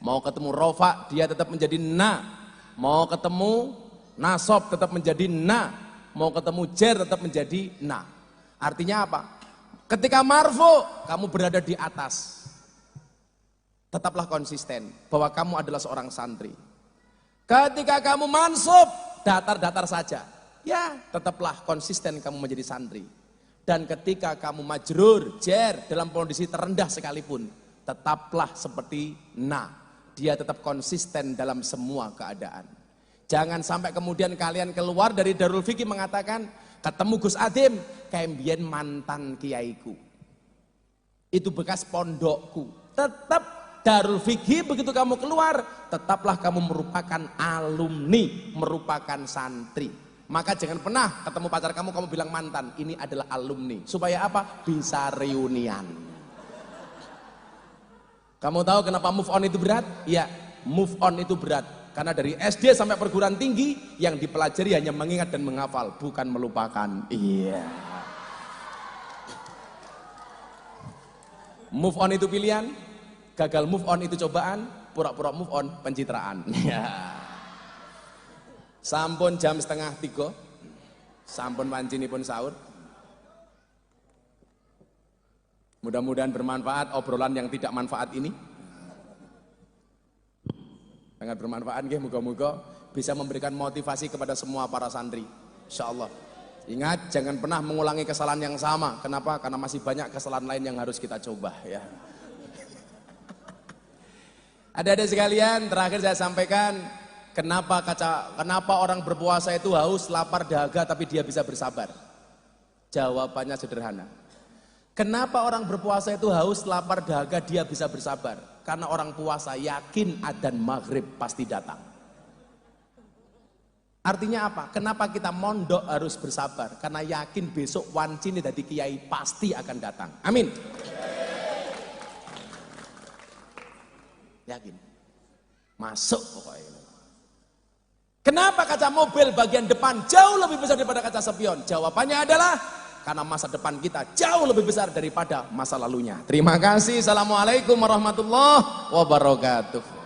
Mau ketemu rofa dia tetap menjadi na. Mau ketemu nasob tetap menjadi na. Mau ketemu jer tetap menjadi na. Artinya apa? Ketika marfu kamu berada di atas. Tetaplah konsisten bahwa kamu adalah seorang santri. Ketika kamu mansub, datar-datar saja. Ya, tetaplah konsisten kamu menjadi santri. Dan ketika kamu majrur, jer, dalam kondisi terendah sekalipun, tetaplah seperti na. Dia tetap konsisten dalam semua keadaan. Jangan sampai kemudian kalian keluar dari Darul Fikih mengatakan, ketemu Gus Adim, kayak mantan kiaiku. Itu bekas pondokku. Tetap Darul Fikih begitu kamu keluar, tetaplah kamu merupakan alumni, merupakan santri. Maka jangan pernah ketemu pacar kamu bilang mantan, ini adalah alumni. Supaya apa? Bisa reunian. Kamu tahu kenapa move on itu berat? Ya, move on itu berat. Karena dari SD sampai perguruan tinggi, yang dipelajari hanya mengingat dan menghafal, bukan melupakan. Iya. Move on itu pilihan. Gagal move on itu cobaan, pura-pura move on pencitraan. Ya. Sampun jam 2:30, sampun pancinipun sahur. Mudah-mudahan bermanfaat obrolan yang tidak manfaat ini. Sangat bermanfaat nggih, muga-muga bisa memberikan motivasi kepada semua para santri. Insyaallah. Ingat, jangan pernah mengulangi kesalahan yang sama. Kenapa? Karena masih banyak kesalahan lain yang harus kita coba ya. Ada sekalian, terakhir saya sampaikan, kenapa orang berpuasa itu haus, lapar, dahaga, tapi dia bisa bersabar? Jawabannya sederhana. Kenapa orang berpuasa itu haus, lapar, dahaga, dia bisa bersabar? Karena orang puasa yakin adzan maghrib pasti datang. Artinya apa? Kenapa kita mondok harus bersabar? Karena yakin besok wancine dadi kiai pasti akan datang. Amin. Yakin. Masuk pokoknya. Kenapa kaca mobil bagian depan jauh lebih besar daripada kaca spion? Jawabannya adalah karena masa depan kita jauh lebih besar daripada masa lalunya. Terima kasih. Assalamualaikum warahmatullahi wabarakatuh.